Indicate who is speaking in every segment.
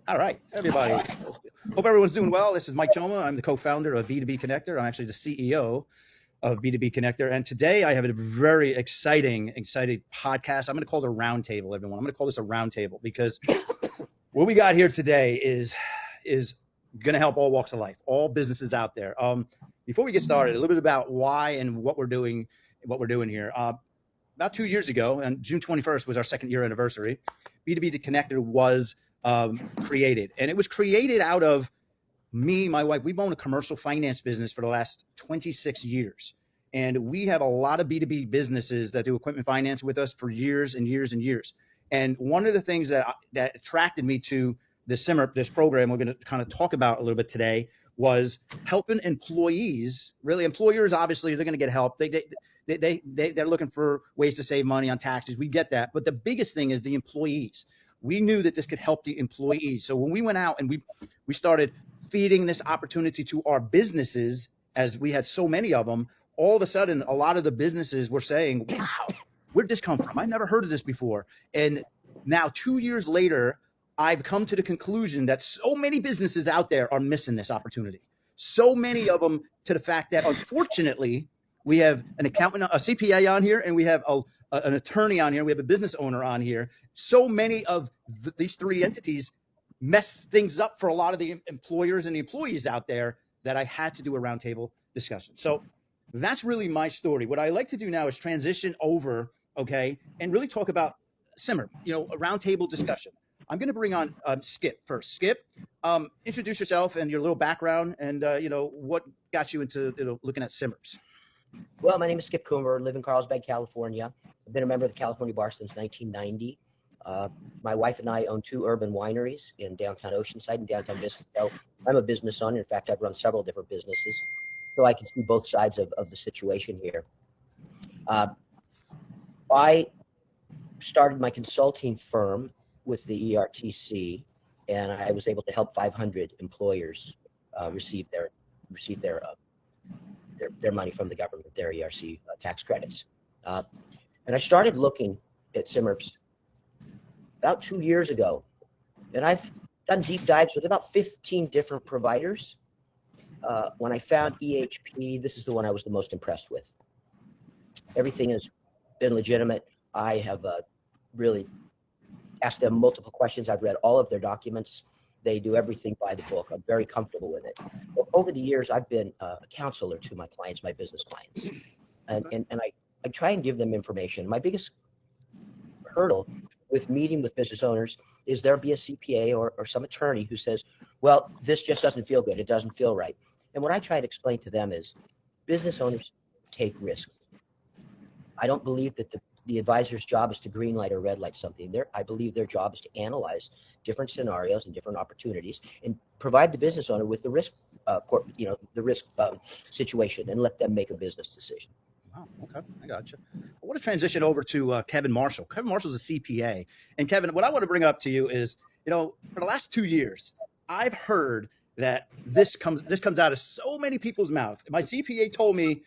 Speaker 1: All right, everybody. Hope everyone's doing well. This is Mike Choma. I'm the co-founder of B2B Connector. I'm actually the CEO of B2B Connector. And today I have a very exciting podcast. I'm going to call it a roundtable, everyone. I'm going to call this a roundtable because what we got here today is going to help all walks of life, all businesses out there. Before we get started, a little bit about why and what we're doing here. About 2 years ago, and June 21st was our second year anniversary, B2B Connector was created. And it was created out of me, my wife. We've owned a commercial finance business for the last 26 years. And we have a lot of B2B businesses that do equipment finance with us for years and years and years. And one of the things that attracted me to the SIMERP, this program we're going to kind of talk about a little bit today, was helping employees. Really, employers, obviously, they're going to get help. They're looking for ways to save money on taxes. We get that. But the biggest thing is the employees. We knew that this could help the employees. So when we went out and we started feeding this opportunity to our businesses, as we had so many of them, all of a sudden, a lot of the businesses were saying, wow, where'd this come from? I've never heard of this before. And now 2 years later, I've come to the conclusion that so many businesses out there are missing this opportunity. So many of them, to the fact that, unfortunately, we have an accountant, a CPA on here, and we have an attorney on here. We have a business owner on here. So many of these three entities mess things up for a lot of the employers and the employees out there that I had to do a roundtable discussion. So that's really my story. What I like to do now is transition over, okay, and really talk about SIMERP, a roundtable discussion. I'm going to bring on Skip first. Skip, introduce yourself and your little background and, what got you into looking at SIMERPs.
Speaker 2: Well, my name is Skip Coomer, live in Carlsbad, California. I've been a member of the California Bar since 1990. My wife and I own 2 urban wineries in downtown Oceanside and downtown Biscayne. I'm a business owner. In fact, I've run several different businesses, so I can see both sides of the situation here. I started my consulting firm with the ERTC, and I was able to help 500 employers receive their money from the government, their ERC tax credits. And I started looking at SIMERPs about 2 years ago, and I've done deep dives with about 15 different providers. When I found EHP, this is the one I was the most impressed with. Everything has been legitimate. I have really asked them multiple questions. I've read all of their documents. They do everything by the book. I'm very comfortable with it. Over the years, I've been a counselor to my clients, my business clients, and I try and give them information. My biggest hurdle with meeting with business owners is there be a CPA or some attorney who says, well, this just doesn't feel good. It doesn't feel right. And what I try to explain to them is business owners take risks. I don't believe that the advisor's job is to green light or red light something. I believe their job is to analyze different scenarios and different opportunities and provide the business owner with the risk, situation and let them make a business decision.
Speaker 1: Wow. Okay. I got you. I want to transition over to Kevin Marshall. Kevin Marshall is a CPA. And Kevin, what I want to bring up to you is, for the last 2 years, I've heard that this comes out of so many people's mouth. My CPA told me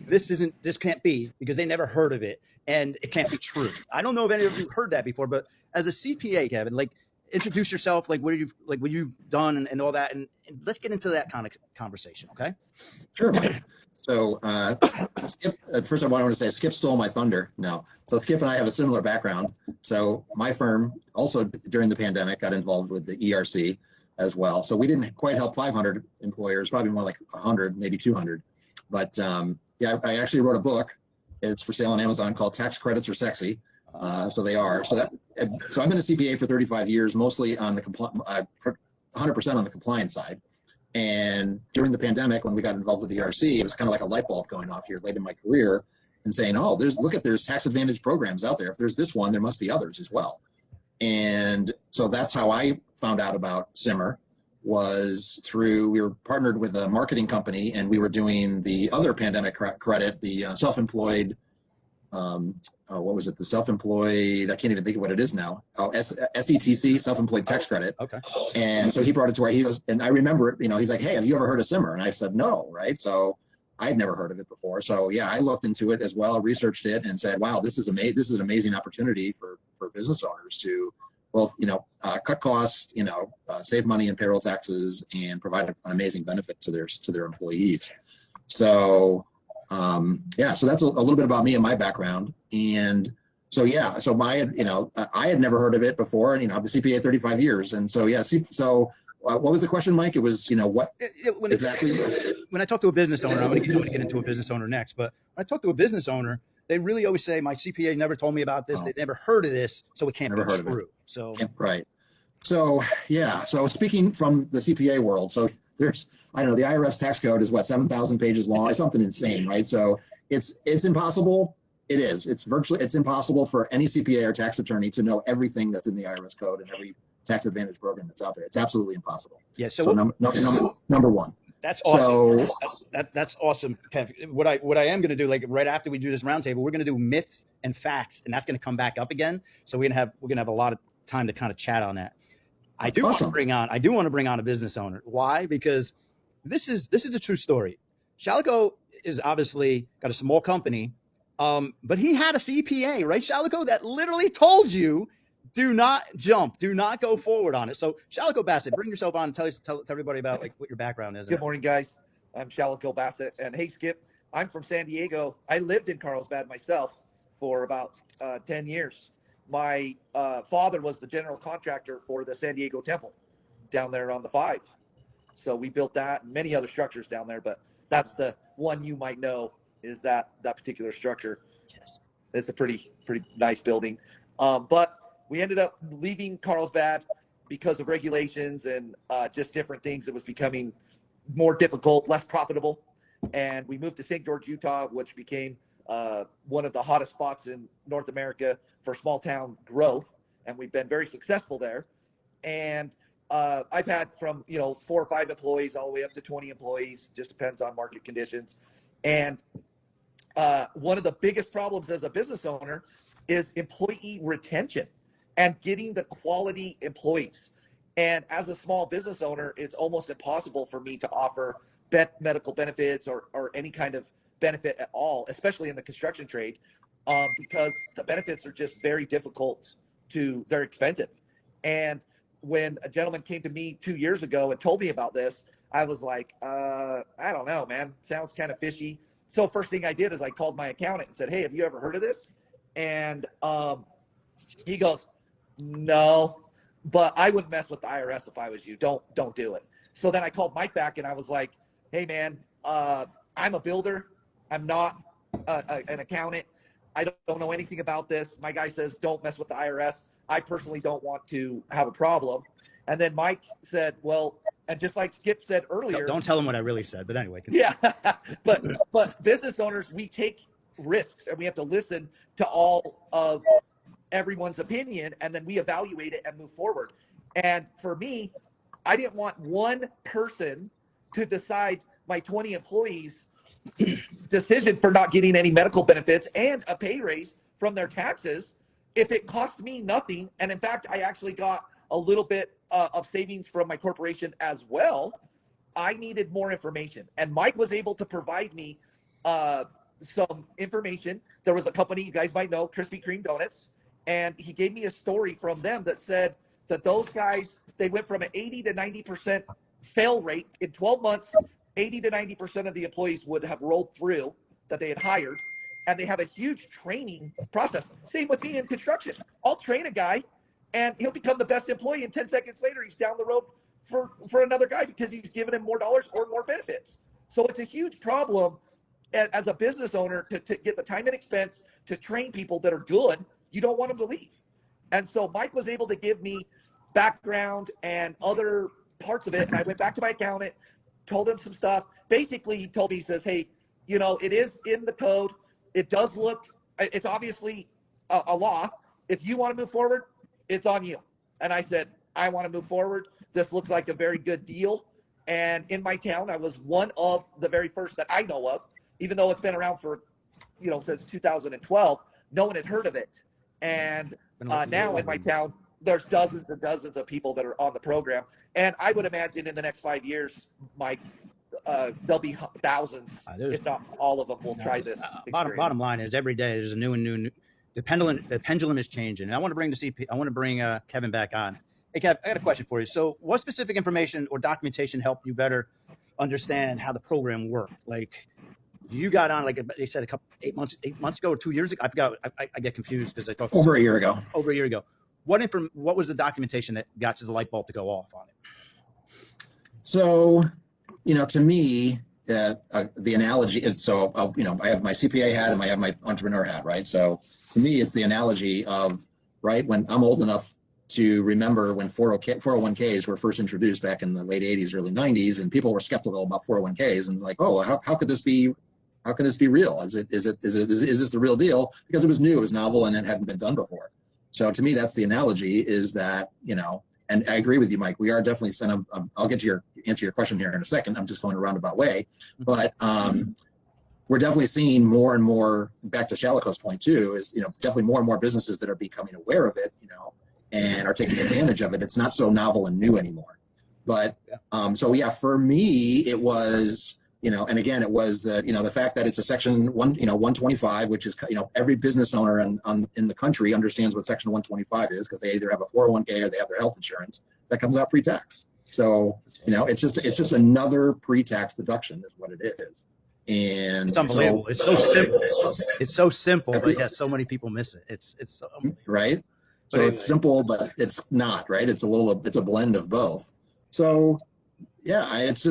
Speaker 1: this can't be because they never heard of it and it can't be true. I don't know if any of you heard that before, but as a CPA, Kevin, introduce yourself, what you've done and all that, and let's get into that kind of conversation, okay?
Speaker 3: Sure. So Skip, first I want to say Skip stole my thunder. No. So Skip and I have a similar background. So my firm also during the pandemic got involved with the ERC as well. So we didn't quite help 500 employers, probably more like 100, maybe 200. But I actually wrote a book. It's for sale on Amazon called Tax Credits Are Sexy. So they are. So I've been a CPA for 35 years, mostly on the 100% on the compliance side. And during the pandemic, when we got involved with the ERC, it was kind of like a light bulb going off here late in my career and saying, oh, there's tax advantage programs out there. If there's this one, there must be others as well. And so that's how I found out about SIMER, was we were partnered with a marketing company, and we were doing the other pandemic credit, the self-employed, what was it? The self-employed, I can't even think of what it is now. Oh, SETC, self-employed tax credit.
Speaker 1: Okay.
Speaker 3: And so he brought it to where he was, and I remember it, he's like, hey, have you ever heard of SIMER? And I said, no, right? So I had never heard of it before. So yeah, I looked into it as well, researched it, and said, wow, this is an amazing opportunity for business owners to both, cut costs, save money in payroll taxes, and provide an amazing benefit to their employees. So, so that's a little bit about me and my background. And so, I had never heard of it before, and, I've been CPA 35 years. And so, what was the question, Mike? It was, what exactly?
Speaker 1: When I talk to a business owner, I'm going to get into a business owner next, but when I talk to a business owner, they really always say, my CPA never told me about this. They've never heard of this, so it can't be true. So,
Speaker 3: right. So, so speaking from the CPA world, so there's, the IRS tax code is 7,000 pages long, something insane, right? So it's impossible. It is. It's impossible for any CPA or tax attorney to know everything that's in the IRS code and every tax advantage program that's out there. It's absolutely impossible.
Speaker 1: Yeah. So
Speaker 3: number one.
Speaker 1: That's awesome. That's awesome, Kev. What I am going to do, like right after we do this roundtable, we're going to do myths and facts, and that's going to come back up again. So we're going to have a lot of time to kind of chat on that. I do want to bring on a business owner. Why? Because this is a true story. Shalico is obviously got a small company, but he had a CPA, right, Shalico, that literally told you, do not jump, do not go forward on it. So Shalico Bassett, bring yourself on and tell everybody about what your background is.
Speaker 4: Good morning, guys. I'm Shalico Bassett, and hey, Skip, I'm from San Diego. I lived in Carlsbad myself for about 10 years. My father was the general contractor for the San Diego Temple down there on the 5. So we built that and many other structures down there, but that's the one you might know is that particular structure.
Speaker 2: Yes.
Speaker 4: It's a pretty nice building. But we ended up leaving Carlsbad because of regulations and just different things. It was becoming more difficult, less profitable. And we moved to St. George, Utah, which became one of the hottest spots in North America for small town growth. And we've been very successful there. And I've had from 4 or 5 employees all the way up to 20 employees, just depends on market conditions. And one of the biggest problems as a business owner is employee retention and getting the quality employees. And as a small business owner, it's almost impossible for me to offer medical benefits or any kind of benefit at all, especially in the construction trade, because the benefits are just very difficult they're expensive. And when a gentleman came to me 2 years ago and told me about this, I was like, I don't know, man, sounds kind of fishy. So first thing I did is I called my accountant and said, hey, have you ever heard of this? And he goes, no, but I wouldn't mess with the IRS if I was you. Don't do it. So then I called Mike back and I was like, hey man, I'm a builder. I'm not an accountant. I don't know anything about this. My guy says, don't mess with the IRS. I personally don't want to have a problem. And then Mike said, well, and just like Skip said earlier.
Speaker 1: Don't tell him what I really said, but anyway.
Speaker 4: Yeah, but business owners, we take risks and we have to listen to all of everyone's opinion, and then we evaluate it and move forward. And for me, I didn't want one person to decide my 20 employees' decision for not getting any medical benefits and a pay raise from their taxes if it cost me nothing. And in fact, I actually got a little bit of savings from my corporation as well. I needed more information, and Mike was able to provide me some information. There was a company you guys might know, Krispy Kreme Donuts, and he gave me a story from them that said that those guys, they went from an 80 to 90% fail rate in 12 months. 80 to 90% of the employees would have rolled through that they had hired, and they have a huge training process. Same with me in construction. I'll train a guy, and he'll become the best employee, and 10 seconds later, he's down the road for another guy because he's given him more dollars or more benefits. So it's a huge problem as a business owner to get the time and expense to train people that are good. You don't want them to leave. And so Mike was able to give me background and other parts of it. And I went back to my accountant, told him some stuff. Basically, he told me, he says, hey, it is in the code. It does look, it's obviously a law. If you want to move forward, it's on you. And I said, I want to move forward. This looks like a very good deal. And in my town, I was one of the very first that I know of, even though it's been around for, since 2012, no one had heard of it. And now in my town, there's dozens and dozens of people that are on the program. And I would imagine in the next 5 years, Mike, there'll be thousands, if not all of them, will try this.
Speaker 1: Bottom line is every day there's a new The pendulum is changing. And I want to bring Kevin back on. Hey, Kev, I got a question for you. So what specific information or documentation helped you better understand how the program worked? Like, you got on, like they said, 8 months ago or 2 years ago. I forgot. I get confused because I thought
Speaker 3: Over a year ago.
Speaker 1: Over a year ago. What was the documentation that got to the light bulb to go off on it?
Speaker 3: So, to me, the analogy is, I have my CPA hat and I have my entrepreneur hat, right? So to me, it's the analogy of, right, when I'm old enough to remember when 401ks were first introduced back in the late 80s, early 90s, and people were skeptical about 401ks and like, oh, how could this be? How can this be real? Is this the real deal? Because it was new, it was novel, and it hadn't been done before. So to me, that's the analogy, is that, and I agree with you, Mike. We are definitely I'll get to answer your question here in a second. I'm just going a roundabout way, but we're definitely seeing more and more. Back to Shaliko's point too, is definitely more and more businesses that are becoming aware of it, and are taking advantage of it. It's not so novel and new anymore. But for me, it was. And again, it was the fact that it's a Section 125, which is, every business owner in the country understands what Section 125 is, because they either have a 401k or they have their health insurance that comes out pre-tax. So, it's just another pre-tax deduction is what it is. And
Speaker 1: it's unbelievable. It's so simple. It's so simple, but yet so many people miss it. It's so unbelievable.
Speaker 3: Right. So it's simple, but it's not, right. It's a blend of both. So it's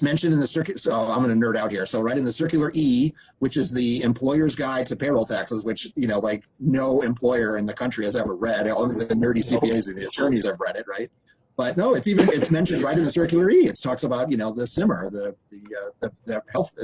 Speaker 3: mentioned in the circuit. So I'm going to nerd out here. So right in the Circular E, which is the employer's guide to payroll taxes, which, like no employer in the country has ever read. Only the nerdy CPAs and the attorneys have read it, right? But no, it's mentioned right in the Circular E. It talks about, the SIMER, the health,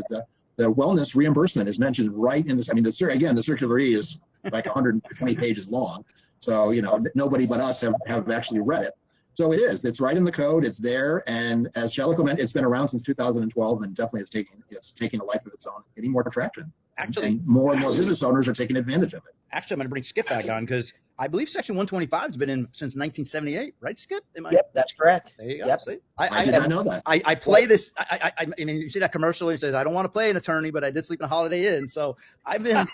Speaker 3: the wellness reimbursement is mentioned right in this. I mean, the Circular E is like 120 pages long. So, nobody but us have actually read it. So it is. It's right in the code. It's there. And as Shaliko mentioned, it's been around since 2012, and definitely it's taking a life of its own, getting more traction.
Speaker 1: Actually,
Speaker 3: and more business owners are taking advantage of it.
Speaker 1: Actually, I'm going to bring Skip back on, because I believe Section 125 has been in since 1978, right, Skip?
Speaker 2: Yep, that's correct.
Speaker 1: There you go.
Speaker 2: Yep.
Speaker 1: See?
Speaker 3: I did not know that.
Speaker 1: I play this. I mean, you see that commercial? He says, "I don't want to play an attorney, but I did sleep in a Holiday Inn." So I've been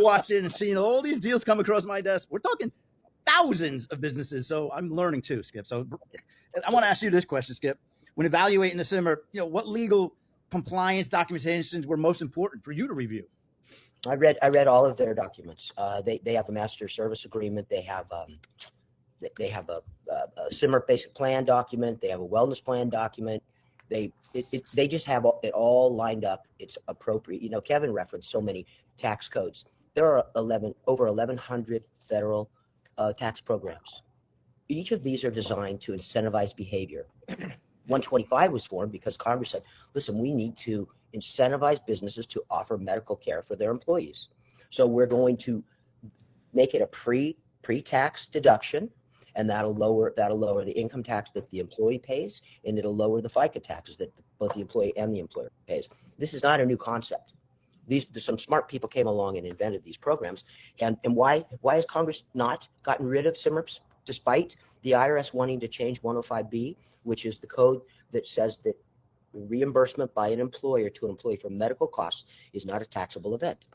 Speaker 1: watching and seeing all these deals come across my desk. We're talking thousands of businesses. So I'm learning too, Skip. So I want to ask you this question, Skip. When evaluating the SIMERP, what legal compliance documentations were most important for you to review?
Speaker 2: I read all of their documents. They have a master service agreement. They have a SIMERP basic plan document. They have a wellness plan document. They just have it all lined up. It's appropriate. Kevin referenced so many tax codes. There are over 1,100 federal tax programs. Each of these are designed to incentivize behavior. 125 was formed because Congress said, listen, we need to incentivize businesses to offer medical care for their employees. So we're going to make it a pre-tax deduction, and that'll lower the income tax that the employee pays, and it'll lower the FICA taxes that both the employee and the employer pays. This is not a new concept. Some smart people came along and invented these programs. And why has Congress not gotten rid of SIMERPs, despite the IRS wanting to change 105B, which is the code that says that reimbursement by an employer to an employee for medical costs is not a taxable event?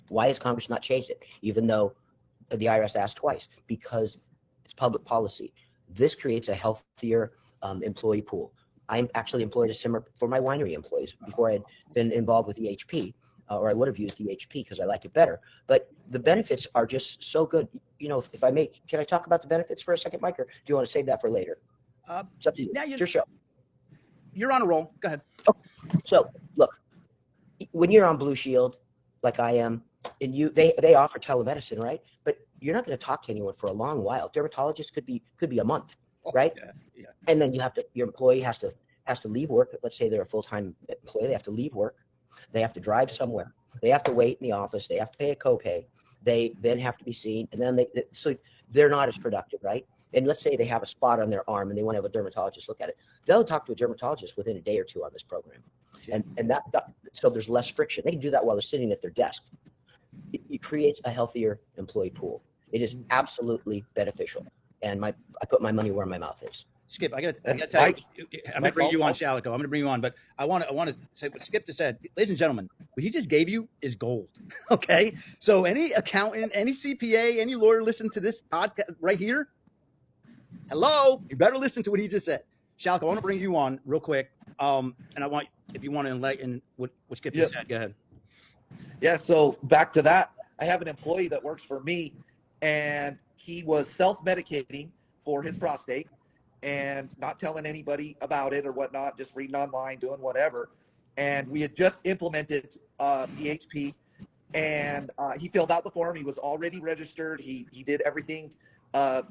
Speaker 2: Why has Congress not changed it, even though the IRS asked twice? Because it's public policy. This creates a healthier employee pool. I'm actually employed as SIMERP for my winery employees before I had been involved with EHP. Or I would have used EHP because I like it better. But the benefits are just so good. If I may, can I talk about the benefits for a second, Mike, or do you want to save that for later? It's up to you. It's your show.
Speaker 1: You're on a roll. Go ahead.
Speaker 2: Okay. So look, when you're on Blue Shield, like I am, and they offer telemedicine, right? But you're not going to talk to anyone for a long while. Dermatologist could be a month, right?
Speaker 1: Yeah.
Speaker 2: And then your employee has to leave work. Let's say they're a full-time employee. They have to leave work. They have to drive somewhere. They have to wait in the office. They have to pay a copay. They then have to be seen, and then so they're not as productive, right? And let's say they have a spot on their arm and they want to have a dermatologist look at it. They'll talk to a dermatologist within a day or two on this program, and so there's less friction. They can do that while they're sitting at their desk. It creates a healthier employee pool. It is absolutely beneficial. and I put my money where my mouth is.
Speaker 1: Skip, I gotta tell you, I'm gonna bring you on, Shalico. I'm gonna bring you on, but I want to say what Skip just said, ladies and gentlemen. What he just gave you is gold. Okay, so any accountant, any CPA, any lawyer, listen to this podcast right here. Hello, you better listen to what he just said. Shalico, I want to bring you on real quick, and I want, if you want to enlighten what Skip just said, go ahead.
Speaker 4: Yeah, so back to that, I have an employee that works for me, and he was self-medicating for his prostate and not telling anybody about it or whatnot, just reading online, doing whatever. And we had just implemented EHP, and he filled out the form. He was already registered. He did everything. The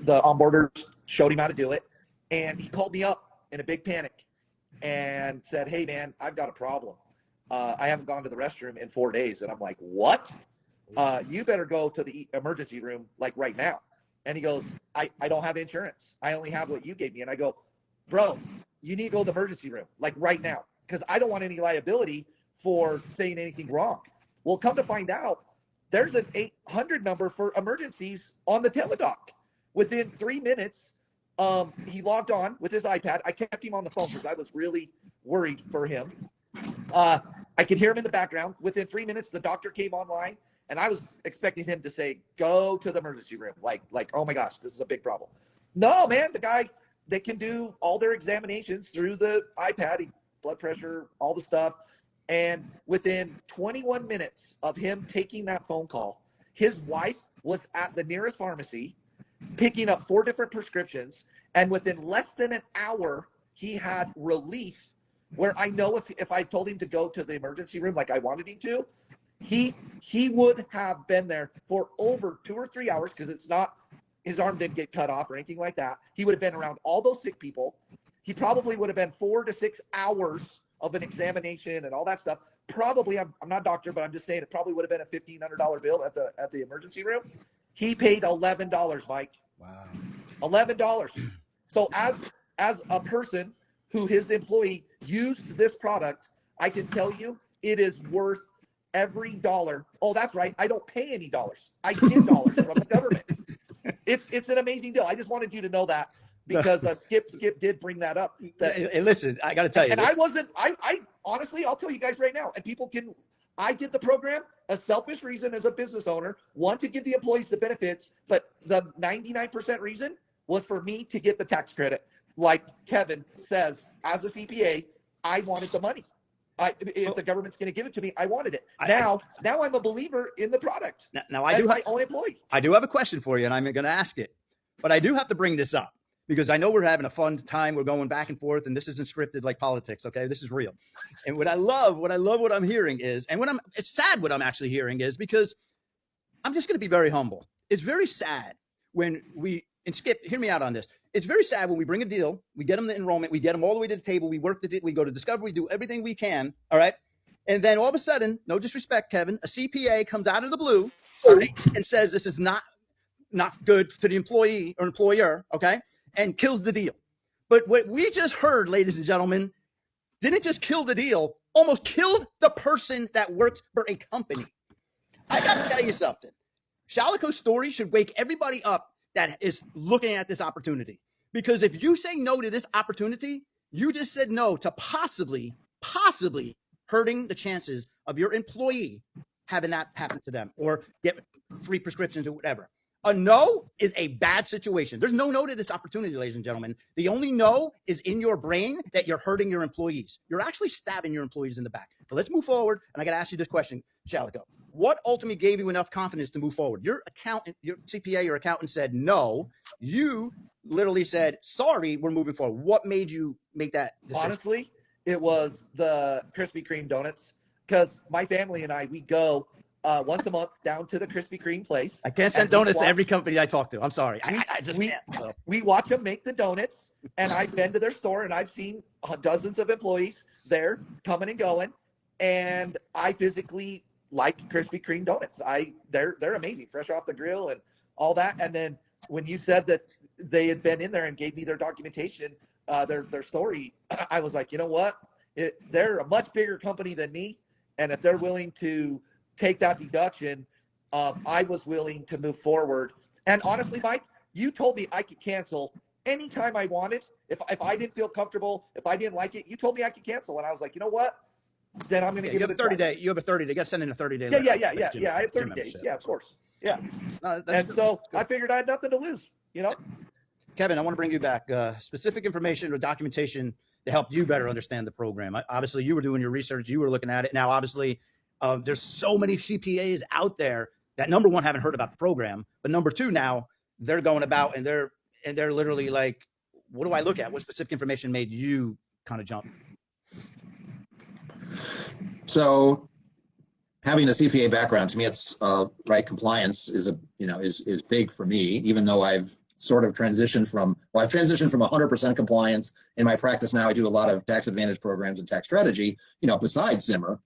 Speaker 4: onboarders showed him how to do it, and he called me up in a big panic and said, "Hey, man, I've got a problem. I haven't gone to the restroom in 4 days." And I'm like, "What? You better go to the emergency room like right now." And he goes, I don't have insurance. I only have what you gave me. And I go, "Bro, you need to go to the emergency room like right now, because I don't want any liability for saying anything wrong." Well, come to find out, there's an 800 number for emergencies on the teledoc. Within 3 minutes, he logged on with his iPad. I kept him on the phone because I was really worried for him. I could hear him in the background. Within 3 minutes, the doctor came online, and I was expecting him to say, "Go to the emergency room." Like, oh my gosh, this is a big problem. No, man, the guy, they can do all their examinations through the iPad, blood pressure, all the stuff. And within 21 minutes of him taking that phone call, his wife was at the nearest pharmacy picking up 4 different prescriptions. And within less than an hour, he had relief, where I know if I told him to go to the emergency room like I wanted him to, he would have been there for over 2 or 3 hours, because it's not, his arm didn't get cut off or anything like that. He would have been around all those sick people. He probably would have been 4 to 6 hours of an examination and all that stuff. Probably, I'm not a doctor, but I'm just saying it probably would have been a $1,500 bill at the emergency room. He paid $11, Mike.
Speaker 1: Wow.
Speaker 4: $11. So as a person who his employee used this product, I can tell you it is worth every dollar. Oh, that's right. I don't pay any dollars. I get dollars from the government. It's an amazing deal. I just wanted you to know that, because Skip did bring that up.
Speaker 1: Hey, listen, I got to tell you.
Speaker 4: And I honestly, I'll tell you guys right now, and people can, I did the program a selfish reason as a business owner, one, to give the employees the benefits, but the 99% reason was for me to get the tax credit. Like Kevin says, as a CPA, I wanted the money. If the government's going to give it to me, I wanted it. Now I'm a believer in the product.
Speaker 1: Now I do have
Speaker 4: my own employee.
Speaker 1: I do have a question for you, and I'm going to ask it, but I do have to bring this up because I know we're having a fun time. We're going back and forth, and this isn't scripted like politics. Okay, this is real. And what I love what I'm hearing is, and it's sad what I'm actually hearing is, because I'm just going to be very humble. It's very sad when and Skip, hear me out on this. It's very sad when we bring a deal, we get them the enrollment, we get them all the way to the table, we work we go to discovery, we do everything we can, all right? And then all of a sudden, no disrespect, Kevin, a CPA comes out of the blue, all right, and says this is not good to the employee or employer, okay, and kills the deal. But what we just heard, ladies and gentlemen, didn't just kill the deal, almost killed the person that works for a company. I got to tell you something. Shalico's story should wake everybody up that is looking at this opportunity. Because if you say no to this opportunity, you just said no to possibly hurting the chances of your employee having that happen to them or get free prescriptions or whatever. A no is a bad situation. There's no to this opportunity, ladies and gentlemen. The only no is in your brain that you're hurting your employees. You're actually stabbing your employees in the back. So let's move forward. And I got to ask you this question, Shalico. What ultimately gave you enough confidence to move forward? Your accountant, your CPA, your accountant said no. You literally said, sorry, we're moving forward. What made you make that decision?
Speaker 4: Honestly, it was the Krispy Kreme donuts, because my family and I, we go once a month down to the Krispy Kreme place.
Speaker 1: I can't send donuts to every company I talk to. I'm sorry. I just can't. So.
Speaker 4: We watch them make the donuts, and I've been to their store, and I've seen dozens of employees there coming and going, and I physically like Krispy Kreme donuts. They're amazing, fresh off the grill and all that. And then when you said that they had been in there and gave me their documentation, their story, I was like, you know what? They're a much bigger company than me, and if they're willing to take that deduction, I was willing to move forward. And honestly, Mike, you told me I could cancel anytime I wanted. If I didn't feel comfortable, if I didn't like it, you told me I could cancel. And I was like, you know what? Then I'm going to give it a
Speaker 1: 30 day. You have a 30 day. You got to send in a 30-day.
Speaker 4: Yeah. I had 30 days. Yeah, of course. Yeah.
Speaker 1: No,
Speaker 4: and
Speaker 1: good.
Speaker 4: So I figured I had nothing to lose,
Speaker 1: Kevin, I want to bring you back. Specific information or documentation to help you better understand the program. Obviously, you were doing your research. You were looking at it. Now, obviously, there's so many CPAs out there that, number one, haven't heard about the program. But number two, now they're going about and they're literally like, what do I look at? What specific information made you kind of jump?
Speaker 3: So having a CPA background, to me, it's right. Compliance is is big for me, even though I've sort of transitioned from 100% compliance in my practice. Now I do a lot of tax advantage programs and tax strategy, besides SIMERP,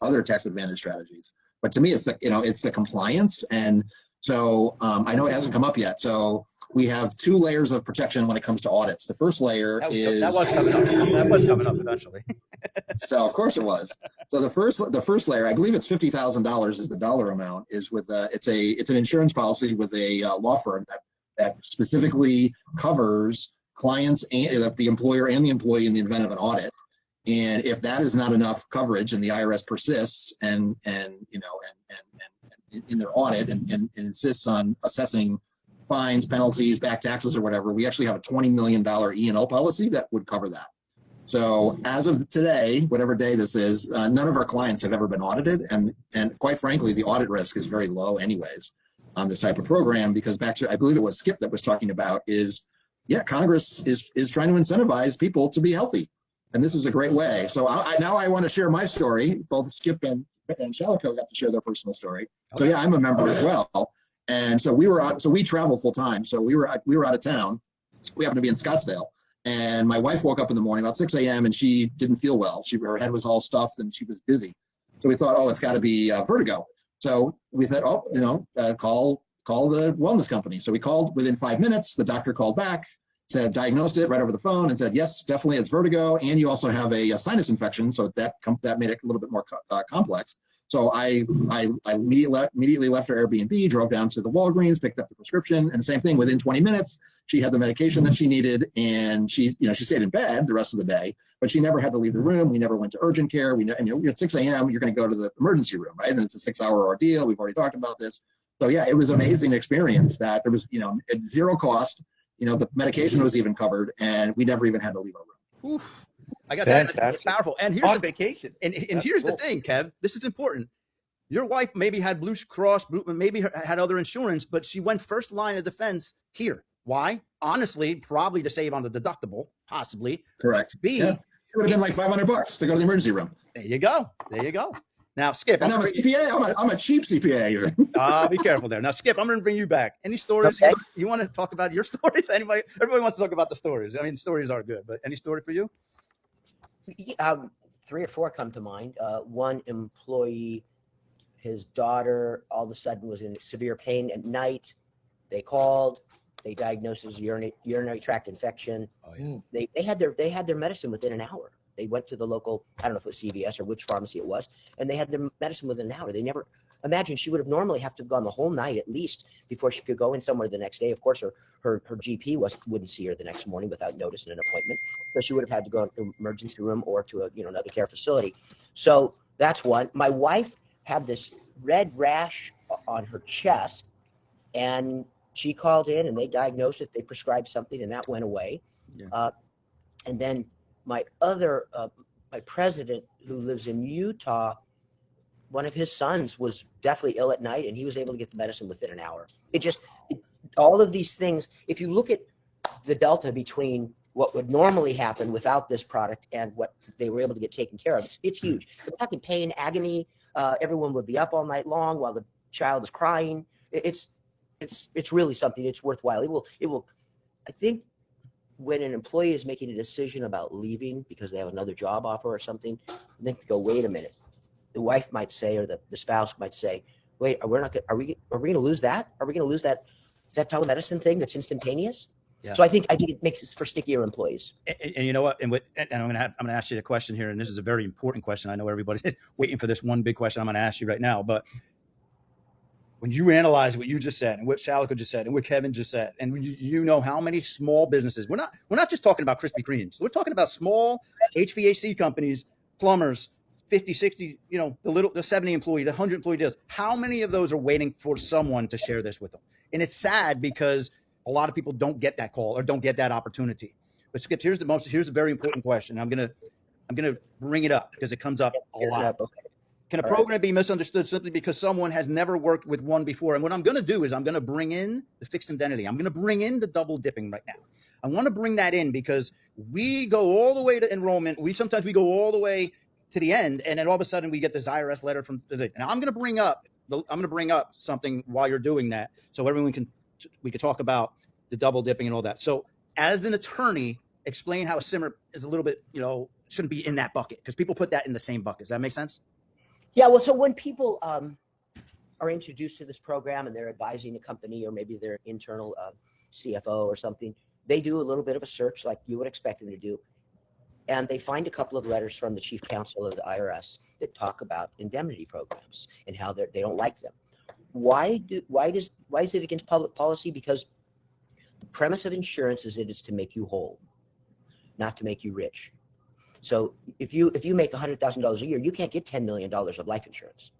Speaker 3: other tax advantage strategies. But to me, it's the compliance. And so I know it hasn't come up yet. So we have two layers of protection when it comes to audits. The first layer
Speaker 1: that was coming up eventually.
Speaker 3: So of course it was. So the first layer, I believe it's $50,000 is the dollar amount, is with it's an insurance policy with a law firm that specifically covers clients and the employer and the employee in the event of an audit. And if that is not enough coverage and the IRS persists and in their audit and insists on assessing fines, penalties, back taxes, or whatever, we actually have a $20 million E&O policy that would cover that. So as of today, whatever day this is, none of our clients have ever been audited, and quite frankly, the audit risk is very low anyways on this type of program, because back to, I believe it was Skip that was talking about, Congress is trying to incentivize people to be healthy, and this is a great way. So now I want to share my story. Both Skip and Shalico got to share their personal story. So yeah, I'm a member as well. And so we travel full time. So we were out of town. We happened to be in Scottsdale, and my wife woke up in the morning about 6 a.m. and she didn't feel well. Her head was all stuffed and she was dizzy. So we thought, it's got to be vertigo. So we thought, call the wellness company. So we called within 5 minutes. The doctor called back, diagnosed it right over the phone, and said, yes, definitely it's vertigo, and you also have a sinus infection. So that made it a little bit more complex. So I immediately left her Airbnb, drove down to the Walgreens, picked up the prescription, and the same thing. Within 20 minutes, she had the medication that she needed, and she stayed in bed the rest of the day, but she never had to leave the room. We never went to urgent care. At 6 a.m., you're going to go to the emergency room, right? And it's a 6-hour ordeal. We've already talked about this. So yeah, it was an amazing experience that there was, at zero cost. The medication was even covered, and we never even had to leave our room.
Speaker 1: Oof. I got that. That's powerful. And here's
Speaker 4: on vacation.
Speaker 1: And here's the thing, Kev. This is important. Your wife maybe had Blue Cross, maybe had other insurance, but she went first line of defense here. Why? Honestly, probably to save on the deductible, possibly.
Speaker 3: Correct.
Speaker 1: B.
Speaker 3: Yeah. It would have been like $500 to go to the emergency room.
Speaker 1: There you go. Now, Skip.
Speaker 3: And I'm a CPA. I'm a cheap CPA.
Speaker 1: Be careful there. Now, Skip, I'm going to bring you back. Any stories?
Speaker 2: Okay.
Speaker 1: You want to talk about your stories? Everybody wants to talk about the stories. I mean, stories are good, but any story for you?
Speaker 2: 3 or 4 come to mind. One employee, his daughter all of a sudden was in severe pain at night. They called. They diagnosed as urinary tract infection.
Speaker 1: Oh, yeah.
Speaker 2: They had their medicine within an hour. They went to the local, I don't know if it was CVS or which pharmacy it was, and they had their medicine within an hour. They never imagined she would have normally have to have gone the whole night at least before she could go in somewhere the next day. Of course, her GP wouldn't see her the next morning without notice and an appointment, so she would have had to go to an emergency room or to another care facility. So that's one. My wife had this red rash on her chest, and she called in and they diagnosed it. They prescribed something and that went away. Yeah. And then my president who lives in Utah, one of his sons was deathly ill at night and he was able to get the medicine within an hour. All of these things, if you look at the delta between what would normally happen without this product and what they were able to get taken care of, it's huge. We're talking pain, agony. Everyone would be up all night long while the child is crying. It's really something. It's worthwhile. It will. I think when an employee is making a decision about leaving because they have another job offer or something, they go, wait a minute. The wife might say, or the spouse might say, wait, are we going to lose that? Are we going to lose that telemedicine thing that's instantaneous? Yeah. So I think it makes it for stickier employees.
Speaker 1: And you know what? And I'm going to ask you a question here, and this is a very important question. I know everybody's waiting for this one big question I'm going to ask you right now, but when you analyze what you just said and what Shalico just said and what Kevin just said, and you know how many small businesses, we're not just talking about Krispy Kremes. We're talking about small HVAC companies, plumbers, 50, 60, the 70 employee, the 100 employee deals. How many of those are waiting for someone to share this with them? And it's sad because a lot of people don't get that call or don't get that opportunity. But Skip, here's a very important question. I'm gonna bring it up because it comes up a lot. Can a program be misunderstood simply because someone has never worked with one before? And what I'm going to do is I'm going to bring in the fixed indemnity. I'm going to bring in the double dipping right now. I want to bring that in because we go all the way to enrollment. Sometimes we go all the way to the end, and then all of a sudden we get this IRS letter from the. And I'm going to bring up something while you're doing that, so we can talk about the double dipping and all that. So as an attorney, explain how a SIMERP is a little bit, shouldn't be in that bucket because people put that in the same bucket. Does that make sense?
Speaker 2: Yeah, well, so when people are introduced to this program and they're advising a company or maybe their internal CFO or something, they do a little bit of a search like you would expect them to do. And they find a couple of letters from the chief counsel of the IRS that talk about indemnity programs and how they don't like them. Why is it against public policy? Because the premise of insurance is that it's to make you whole, not to make you rich. So if you make $100,000 a year, you can't get $10 million of life insurance.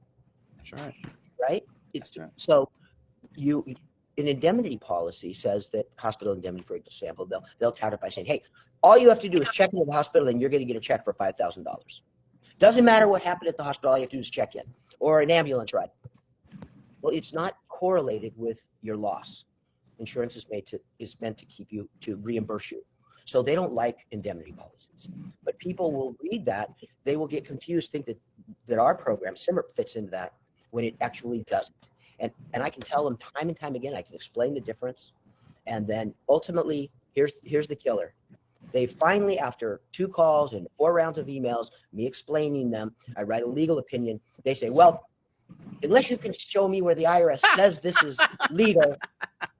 Speaker 1: That's right.
Speaker 2: Right?
Speaker 1: That's right.
Speaker 2: So an indemnity policy says that hospital indemnity, for example, they'll tout it by saying, hey, all you have to do is check into the hospital and you're going to get a check for $5,000. Doesn't matter what happened at the hospital, all you have to do is check in, or an ambulance ride. Well, it's not correlated with your loss. Insurance is meant to keep you, to reimburse you. So they don't like indemnity policies. But people will read that, they will get confused, think that our program, SIMERP, fits into that when it actually doesn't. And I can tell them time and time again, I can explain the difference. And then ultimately, here's the killer. They finally, after 2 calls and 4 rounds of emails, me explaining them, I write a legal opinion, they say, well, unless you can show me where the IRS says this is legal,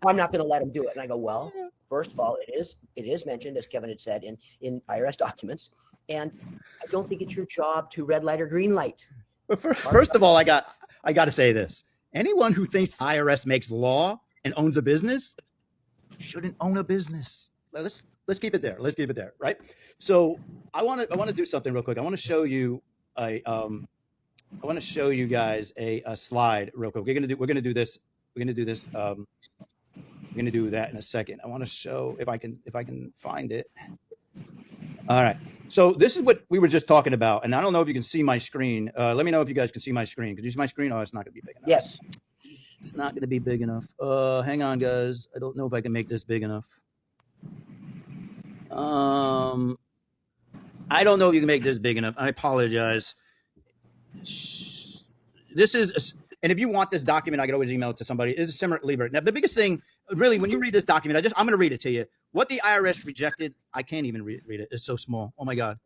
Speaker 2: I'm not going to let them do it. And I go, well, first of all, it is mentioned, as Kevin had said, in IRS documents, and I don't think it's your job to red light or green light.
Speaker 1: But first of all, I got to say this: anyone who thinks IRS makes law and owns a business shouldn't own a business. Let's keep it there. Let's keep it there, right? So I want to do something real quick. I want to show you guys a slide real quick. We're gonna do this. We're gonna do that in a second. I want to show if I can find it. All right. So this is what we were just talking about, and I don't know if you can see my screen. Let me know if you guys can see my screen. Can you see my screen? Oh, it's not gonna be big enough.
Speaker 2: Yes.
Speaker 1: It's not gonna be big enough. Hang on, guys. I don't know if I can make this big enough. I don't know if you can make this big enough. I apologize. This is, and if you want this document, I can always email it to somebody. This is SIMERP Libre. Now, the biggest thing, really, when you read this document, I'm going to read it to you. What the IRS rejected, I can't even read it. It's so small. Oh my God.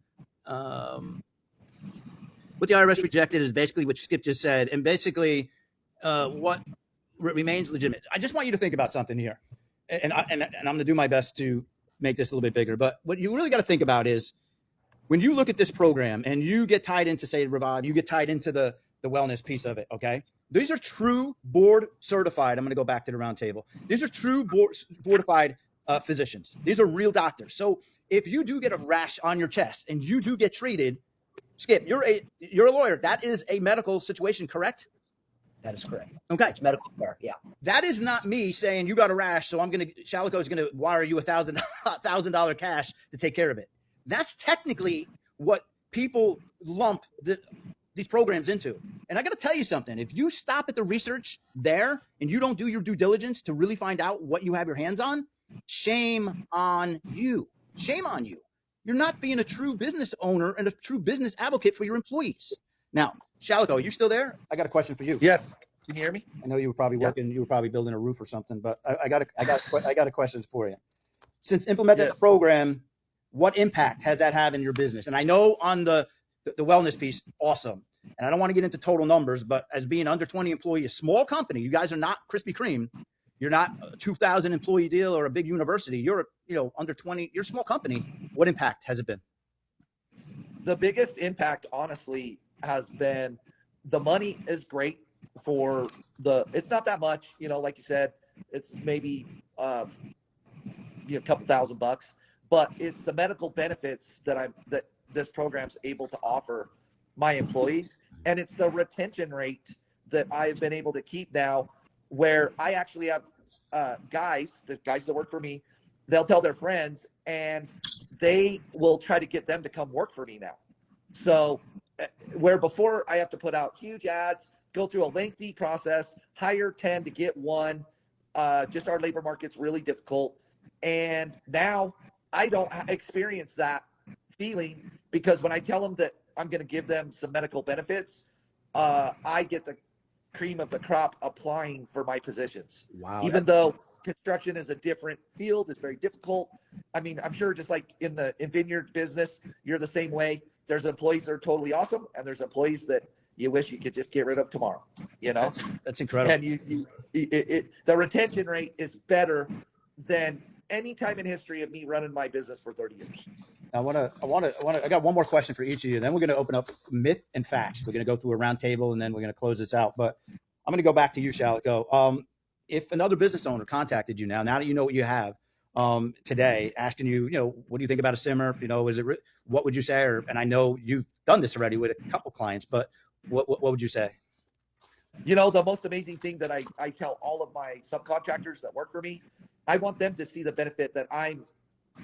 Speaker 1: What the IRS rejected is basically what Skip just said, and basically what remains legitimate. I just want you to think about something here, and I'm going to do my best to make this a little bit bigger. But what you really got to think about is when you look at this program and you get tied into, say, Revive, you get tied into the wellness piece of it, okay? These are true board certified. I'm going to go back to the round table. These are true board certified physicians. These are real doctors. So if you do get a rash on your chest and you do get treated, Skip, you're a lawyer. That is a medical situation, correct?
Speaker 2: That is correct.
Speaker 1: Okay.
Speaker 2: It's medical care, yeah.
Speaker 1: That is not me saying you got a rash, so Shalico is going to wire you $1,000 cash to take care of it. That's technically what people lump these programs into. And I got to tell you something. If you stop at the research there and you don't do your due diligence to really find out what you have your hands on, shame on you. Shame on you. You're not being a true business owner and a true business advocate for your employees. Now, Shalico, are you still there? I got a question for you.
Speaker 4: Yes. Can you hear me?
Speaker 1: I know you were probably working. Yeah. You were probably building a roof or something. But I got a question for you. Since implementing the program, what impact has that had in your business? And I know on the wellness piece, awesome. And I don't want to get into total numbers, but as being under 20 employee, a small company, you guys are not Krispy Kreme. You're not a 2,000 employee deal or a big university. You're under 20. You're a small company. What impact has it been?
Speaker 4: The biggest impact, honestly, has been the money is great for it's not that much, like you said, it's maybe a couple $1,000, but it's the medical benefits that this program's able to offer my employees, and it's the retention rate that I've been able to keep now, where I actually have the guys that work for me, they'll tell their friends, and they will try to get them to come work for me now. So where before I have to put out huge ads, go through a lengthy process, hire 10 to get one, just our labor market's really difficult. And now I don't experience that feeling, because when I tell them that I'm going to give them some medical benefits, I get the cream of the crop applying for my positions.
Speaker 1: Wow.
Speaker 4: Even though construction is a different field, it's very difficult. I mean, I'm sure just like in vineyard business, you're the same way. There's employees that are totally awesome, and there's employees that you wish you could just get rid of tomorrow.
Speaker 1: That's incredible.
Speaker 4: And the retention rate is better than any time in history of me running my business for 30 years.
Speaker 1: I got one more question for each of you. Then we're going to open up myth and facts. We're going to go through a round table, and then we're going to close this out. But I'm going to go back to you, Shalik. If another business owner contacted you now that you know what you have today, asking you, what do you think about a SIMERP? What would you say? And I know you've done this already with a couple clients, but what would you say?
Speaker 4: The most amazing thing that I tell all of my subcontractors that work for me, I want them to see the benefit that I'm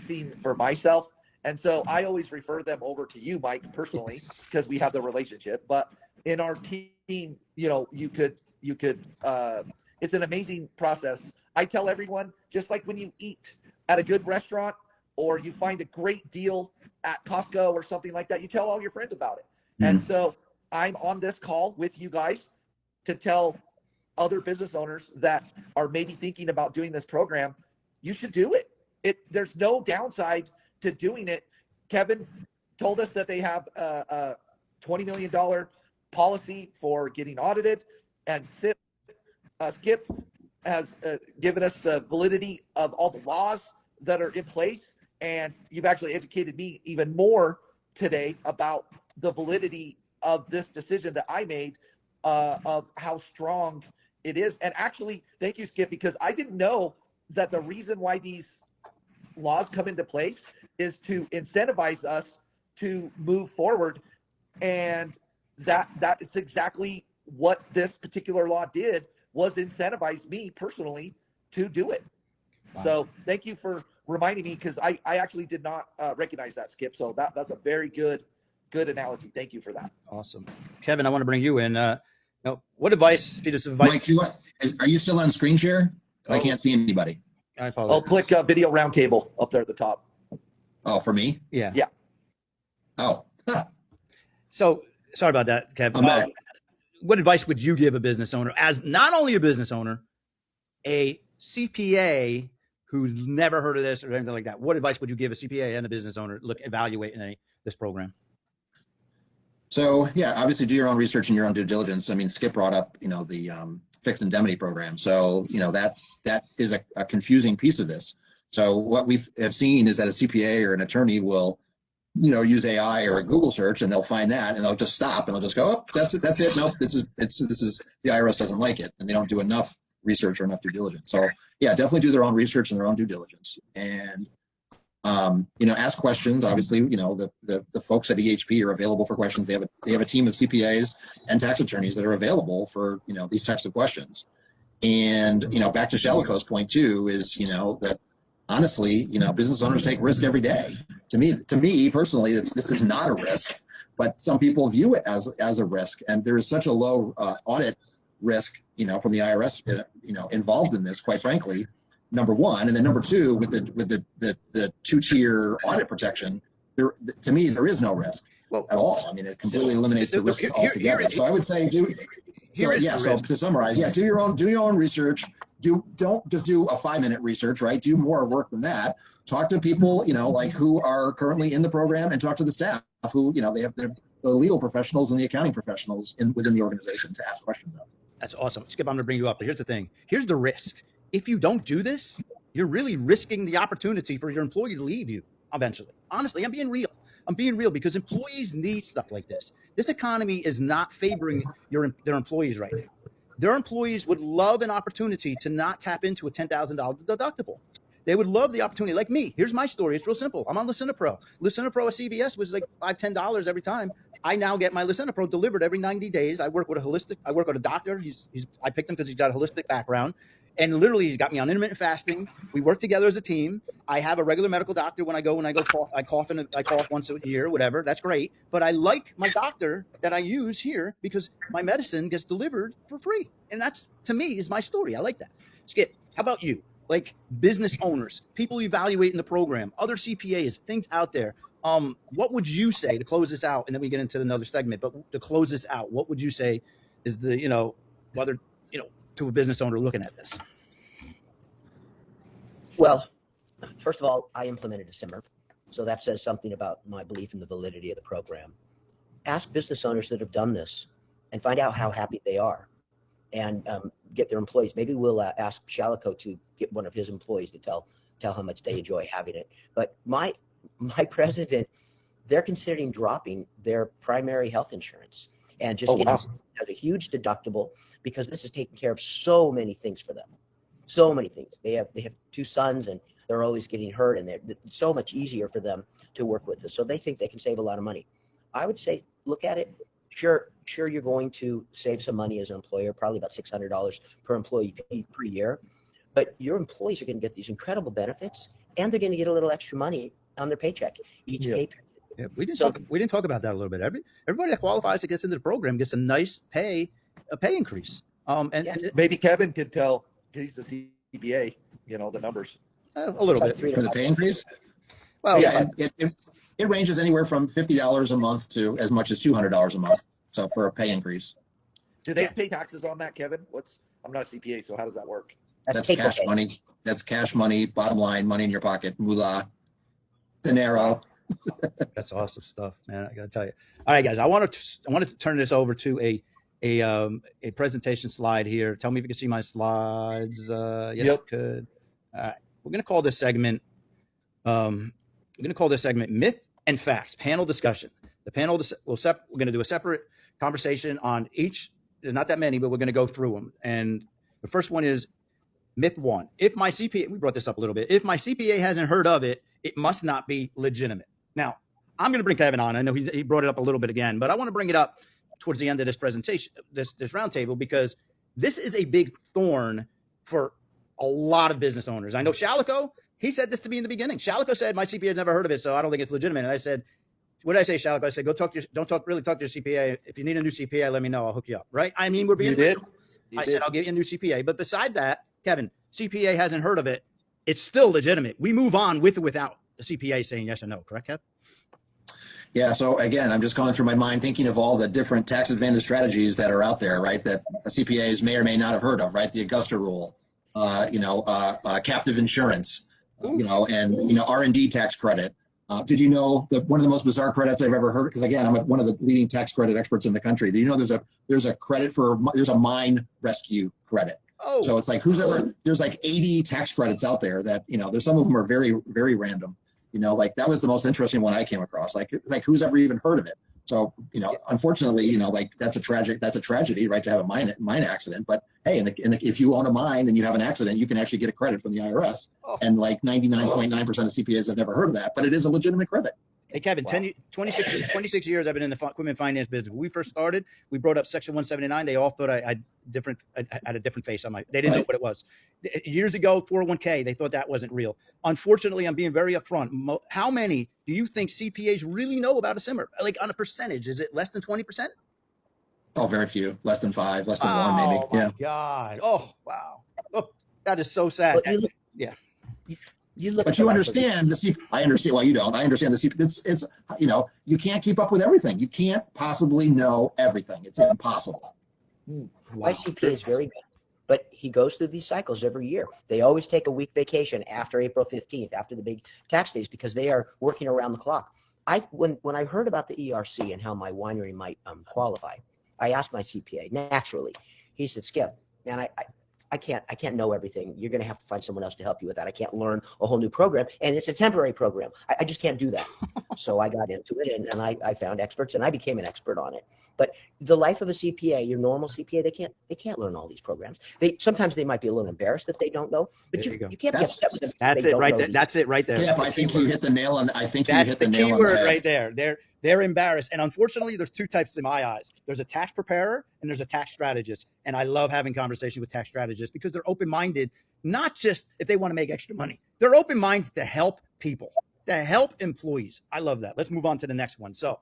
Speaker 4: seeing for myself. And so I always refer them over to you, Mike, personally, because we have the relationship. But in our team, you could it's an amazing process. I tell everyone, just like when you eat at a good restaurant or you find a great deal at Costco or something like that, you tell all your friends about it. And so I'm on this call with you guys to tell other business owners that are maybe thinking about doing this program, you should do it. There's no downside to doing it. Kevin told us that they have a $20 million policy for getting audited, and Skip has given us the validity of all the laws that are in place. And you've actually educated me even more today about the validity of this decision that I made, of how strong it is. And actually, thank you, Skip, because I didn't know that the reason why these laws come into place is to incentivize us to move forward. And that is exactly what this particular law did, was incentivize me personally to do it. Wow. So thank you for reminding me, because I actually did not recognize that, Skip. So that's a very good analogy. Thank you for that.
Speaker 1: Awesome. Kevin, I want to bring you in. What advice, piece of advice?
Speaker 3: Mike, are you still on screen share? I can't see anybody.
Speaker 1: I apologize.
Speaker 4: I'll click video roundtable up there at the top.
Speaker 3: Oh, for me?
Speaker 1: Yeah.
Speaker 3: Oh.
Speaker 1: So sorry about that, Kevin. What advice would you give a business owner, as not only a business owner, a CPA who's never heard of this or anything like that? What advice would you give a CPA and a business owner evaluating this program?
Speaker 3: So yeah, obviously do your own research and your own due diligence. I mean, Skip brought up, the fixed indemnity program. So, that is a confusing piece of this. So what we have seen is that a CPA or an attorney will, use AI or a Google search, and they'll find that, and they'll just stop, and they'll just go, oh, that's it. Nope, this is the IRS doesn't like it, and they don't do enough research or enough due diligence. So yeah, definitely do their own research and their own due diligence, and ask questions. Obviously, the folks at EHP are available for questions. They have a team of CPAs and tax attorneys that are available for these types of questions. And back to Shaliko's point too is that honestly, business owners take risk every day. To me personally, this is not a risk, but some people view it as a risk, and there is such a low audit risk, from the IRS, involved in this, quite frankly. Number one, and then number two, with the two-tier audit protection, to me there is no risk at all. I mean, it completely eliminates the risk altogether. So I would say So to summarize, do your own research. Don't just do a 5-minute research, right? Do more work than that. Talk to people, like who are currently in the program, and talk to the staff who, they have the legal professionals and the accounting professionals within the organization to ask questions of.
Speaker 1: That's awesome. Skip, I'm going to bring you up, but here's the thing. Here's the risk. If you don't do this, you're really risking the opportunity for your employee to leave you eventually. Honestly, I'm being real because employees need stuff like this. This economy is not favoring their employees right now. their employees would love an opportunity to not tap into a $10,000 deductible. They would love the opportunity. Like me, here's my story. It's real simple. I'm on LicenterPro. LicenterPro at CVS was like $5, $10 every time. I now get my LicenterPro delivered every 90 days. I work with a doctor. I picked him because he's got a holistic background. And literally, he got me on intermittent fasting. We work together as a team. I have a regular medical doctor when I go cough. I cough once a year, whatever. That's great. But I like my doctor that I use here because my medicine gets delivered for free. And that's, to me, is my story. I like that. Skip, how about you? Like business owners, people evaluating the program, other CPAs, things out there. What would you say to close this out? And then we get into another segment. But to close this out, what would you say is the, whether, to a business owner looking at this?
Speaker 2: Well, first of all, I implemented a SIMERP, so that says something about my belief in the validity of the program. Ask business owners that have done this and find out how happy they are, and get their employees. Maybe we'll ask Shalico to get one of his employees to tell how much they enjoy having it. But my president, they're considering dropping their primary health insurance and just getting a huge deductible, because this is taking care of so many things for them. So many things. They have 2 sons, and they're always getting hurt, and it's so much easier for them to work with this. So they think they can save a lot of money. I would say, look at it. Sure, you're going to save some money as an employer, probably about $600 per employee per year. But your employees are going to get these incredible benefits, and they're going to get a little extra money on their paycheck each pay period.
Speaker 1: Yeah, we didn't talk about that a little bit. Everybody that qualifies that gets into the program gets a nice pay increase. And
Speaker 4: maybe Kevin could tell. He's the CPA, the numbers.
Speaker 1: A little bit.
Speaker 3: For the pay increase?
Speaker 1: Well,
Speaker 3: yeah, it ranges anywhere from $50 a month to as much as $200 a month. So for a pay increase.
Speaker 4: Do they pay taxes on that, Kevin? I'm not a CPA, so how does that work?
Speaker 3: That's cash money. That's cash money, bottom line, money in your pocket, moolah, dinero.
Speaker 1: That's awesome stuff, man. I gotta tell you. All right, guys, I wanted to turn this over to a presentation slide here. Tell me if you can see my slides. Yes,
Speaker 4: yep.
Speaker 1: Could. All right, we're gonna call this segment. Myth and Fact panel discussion. The panel we're gonna do a separate conversation on each. There's not that many, but we're gonna go through them. And the first one is myth 1. If my CPA, we brought this up a little bit. If my CPA hasn't heard of it, it must not be legitimate. Now, I'm going to bring Kevin on. I know he brought it up a little bit again, but I want to bring it up towards the end of this presentation, this roundtable, because this is a big thorn for a lot of business owners. I know Shalico, he said this to me in the beginning. Shalico said, my CPA has never heard of it, so I don't think it's legitimate. And I said, what did I say, Shalico? I said, don't talk to your CPA. If you need a new CPA, let me know. I'll hook you up, right? I mean, we're being
Speaker 4: real.
Speaker 1: I said, I'll get you a new CPA. But beside that, Kevin, CPA hasn't heard of it. It's still legitimate. We move on with or without the CPA saying yes or no, correct, Kev?
Speaker 3: Yeah. So again, I'm just going through my mind thinking of all the different tax advantage strategies that are out there, right? That CPAs may or may not have heard of, right? The Augusta rule, captive insurance, and R&D tax credit. Did you know that one of the most bizarre credits I've ever heard? Because again, I'm one of the leading tax credit experts in the country. Do you know there's a credit there's a mine rescue credit?
Speaker 1: Oh.
Speaker 3: So it's like there's like 80 tax credits out there that, there's some of them are very, very random. Like that was the most interesting one I came across. Like who's ever even heard of it? So, unfortunately, that's a tragedy, right? To have a mine accident. But hey, if you own a mine and you have an accident, you can actually get a credit from the IRS. Oh. And like 99.9% of CPAs have never heard of that, but it is a legitimate credit.
Speaker 1: Hey, Kevin, wow. 26 years I've been in the equipment finance business. When we first started, we brought up Section 179. They all thought I had a different face on they didn't know what it was. Years ago, 401k, they thought that wasn't real. Unfortunately, I'm being very upfront. How many do you think CPAs really know about a SIMERP? Like on a percentage, is it less than 20%?
Speaker 3: Oh, very few. Less than 5, less than 1 maybe.
Speaker 1: Oh, my God. Oh, wow. Oh, that is so sad. Yeah.
Speaker 3: But you understand I understand why you don't. I understand it's you can't keep up with everything. You can't possibly know everything. It's impossible.
Speaker 2: Wow. My CPA is very good, but he goes through these cycles every year. They always take a week vacation after April 15th, after the big tax days, because they are working around the clock. When I heard about the ERC and how my winery might qualify, I asked my CPA naturally. He said, Skip, man, I can't know everything. You're going to have to find someone else to help you with that. I can't learn a whole new program, and it's a temporary program. I just can't do that. So I got into it, and I found experts, and I became an expert on it. But the life of a CPA, your normal CPA, they can't learn all these programs. Sometimes they might be a little embarrassed that they don't know, but you can't be upset with them.
Speaker 1: That's it right there. That's it right there.
Speaker 3: Yeah, I think you hit the nail on.
Speaker 1: That's the key word right there. They're embarrassed, and unfortunately, there's two types in my eyes. There's a tax preparer and there's a tax strategist, and I love having conversations with tax strategists because they're open-minded, not just if they want to make extra money. They're open-minded to help people, to help employees. I love that. Let's move on to the next one. So,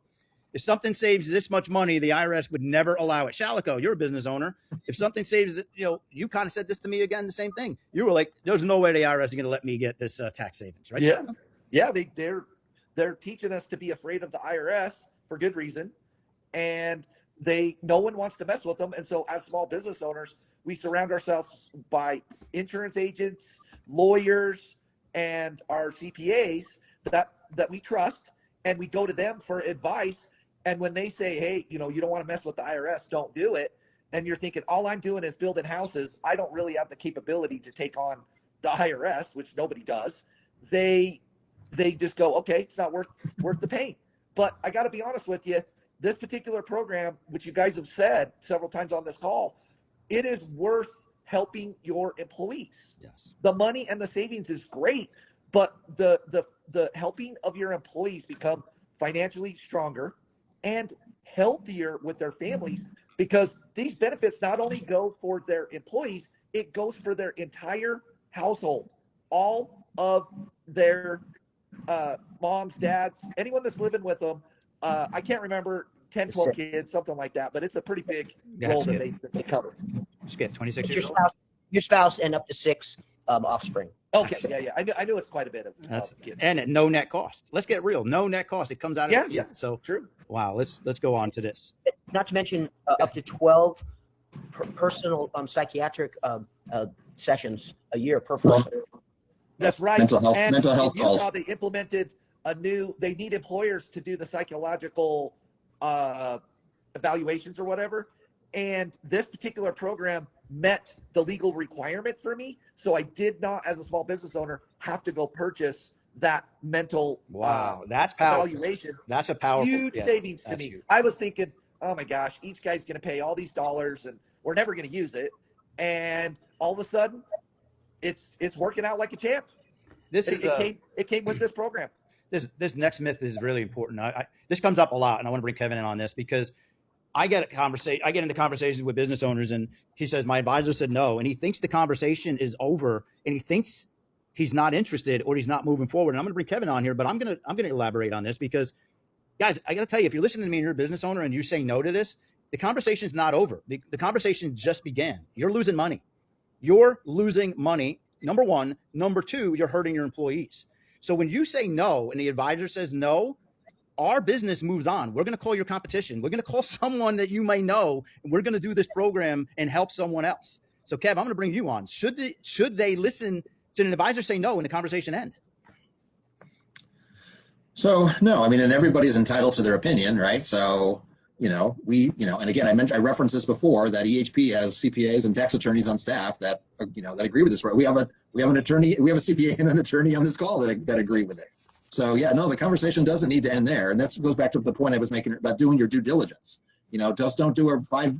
Speaker 1: if something saves this much money, the IRS would never allow it. Shalico, you're a business owner. If something saves, you kind of said this to me again, the same thing. You were like, there's no way the IRS is going to let me get this tax savings, right?
Speaker 4: Yeah. Shalico? Yeah, they're teaching us to be afraid of the IRS for good reason. And no one wants to mess with them. And so as small business owners, we surround ourselves by insurance agents, lawyers, and our CPAs that we trust, and we go to them for advice. And when they say, hey, you don't want to mess with the IRS, don't do it. And you're thinking, all I'm doing is building houses. I don't really have the capability to take on the IRS, which nobody does. They just go, okay, it's not worth the pain. But I got to be honest with you, this particular program, which you guys have said several times on this call, it is worth helping your employees.
Speaker 1: Yes.
Speaker 4: The money and the savings is great, but the helping of your employees become financially stronger and healthier with their families, because these benefits not only go for their employees, it goes for their entire household, all of their moms, dads, anyone that's living with them. I can't remember, 10, 12 kids, something like that, but it's a pretty big role that they cover.
Speaker 1: Just get 26 years old.
Speaker 2: Your spouse and up to 6 offspring.
Speaker 4: Okay, yeah. I knew it's quite a bit of kids.
Speaker 1: And at no net cost. Let's get real. No net cost. It comes out of
Speaker 4: yeah.
Speaker 1: So
Speaker 4: true.
Speaker 1: Wow. Let's go on to this.
Speaker 2: Not to mention up to 12 personal psychiatric sessions a year per person.
Speaker 4: That's right.
Speaker 3: Mental health calls.
Speaker 4: Utah, they implemented they need employers to do the psychological evaluations or whatever. And this particular program met the legal requirement for me. So I did not, as a small business owner, have to go purchase that mental
Speaker 1: that's powerful.
Speaker 4: evaluation.
Speaker 1: That's a powerful
Speaker 4: huge savings to me. Huge. I was thinking, oh my gosh, each guy's going to pay all these dollars and we're never going to use it. And all of a sudden, it's working out like a champ. It came with this program.
Speaker 1: This next myth is really important. This comes up a lot, and I want to bring Kevin in on this because I get into conversations with business owners, and he says, my advisor said no, and he thinks the conversation is over, and he thinks he's not interested or he's not moving forward. And I'm going to bring Kevin on here, but I'm going to elaborate on this because, guys, I got to tell you, if you're listening to me and you're a business owner and you say no to this, the conversation's not over. The conversation just began. You're losing money. You're losing money, number one. Number two, you're hurting your employees. So when you say no and the advisor says no, our business moves on. We're going to call your competition. We're going to call someone that you may know, and we're going to do this program and help someone else. So, Kev, I'm going to bring you on. Should they listen to an advisor say no and the conversation end?
Speaker 3: So, no, I mean, and everybody's entitled to their opinion, right? So, and again, I referenced this before, that EHP has CPAs and tax attorneys on staff that agree with this. Right? We have an attorney, we have a CPA and an attorney on this call that agree with it. So yeah, no, the conversation doesn't need to end there. And that goes back to the point I was making about doing your due diligence. Just don't do a 5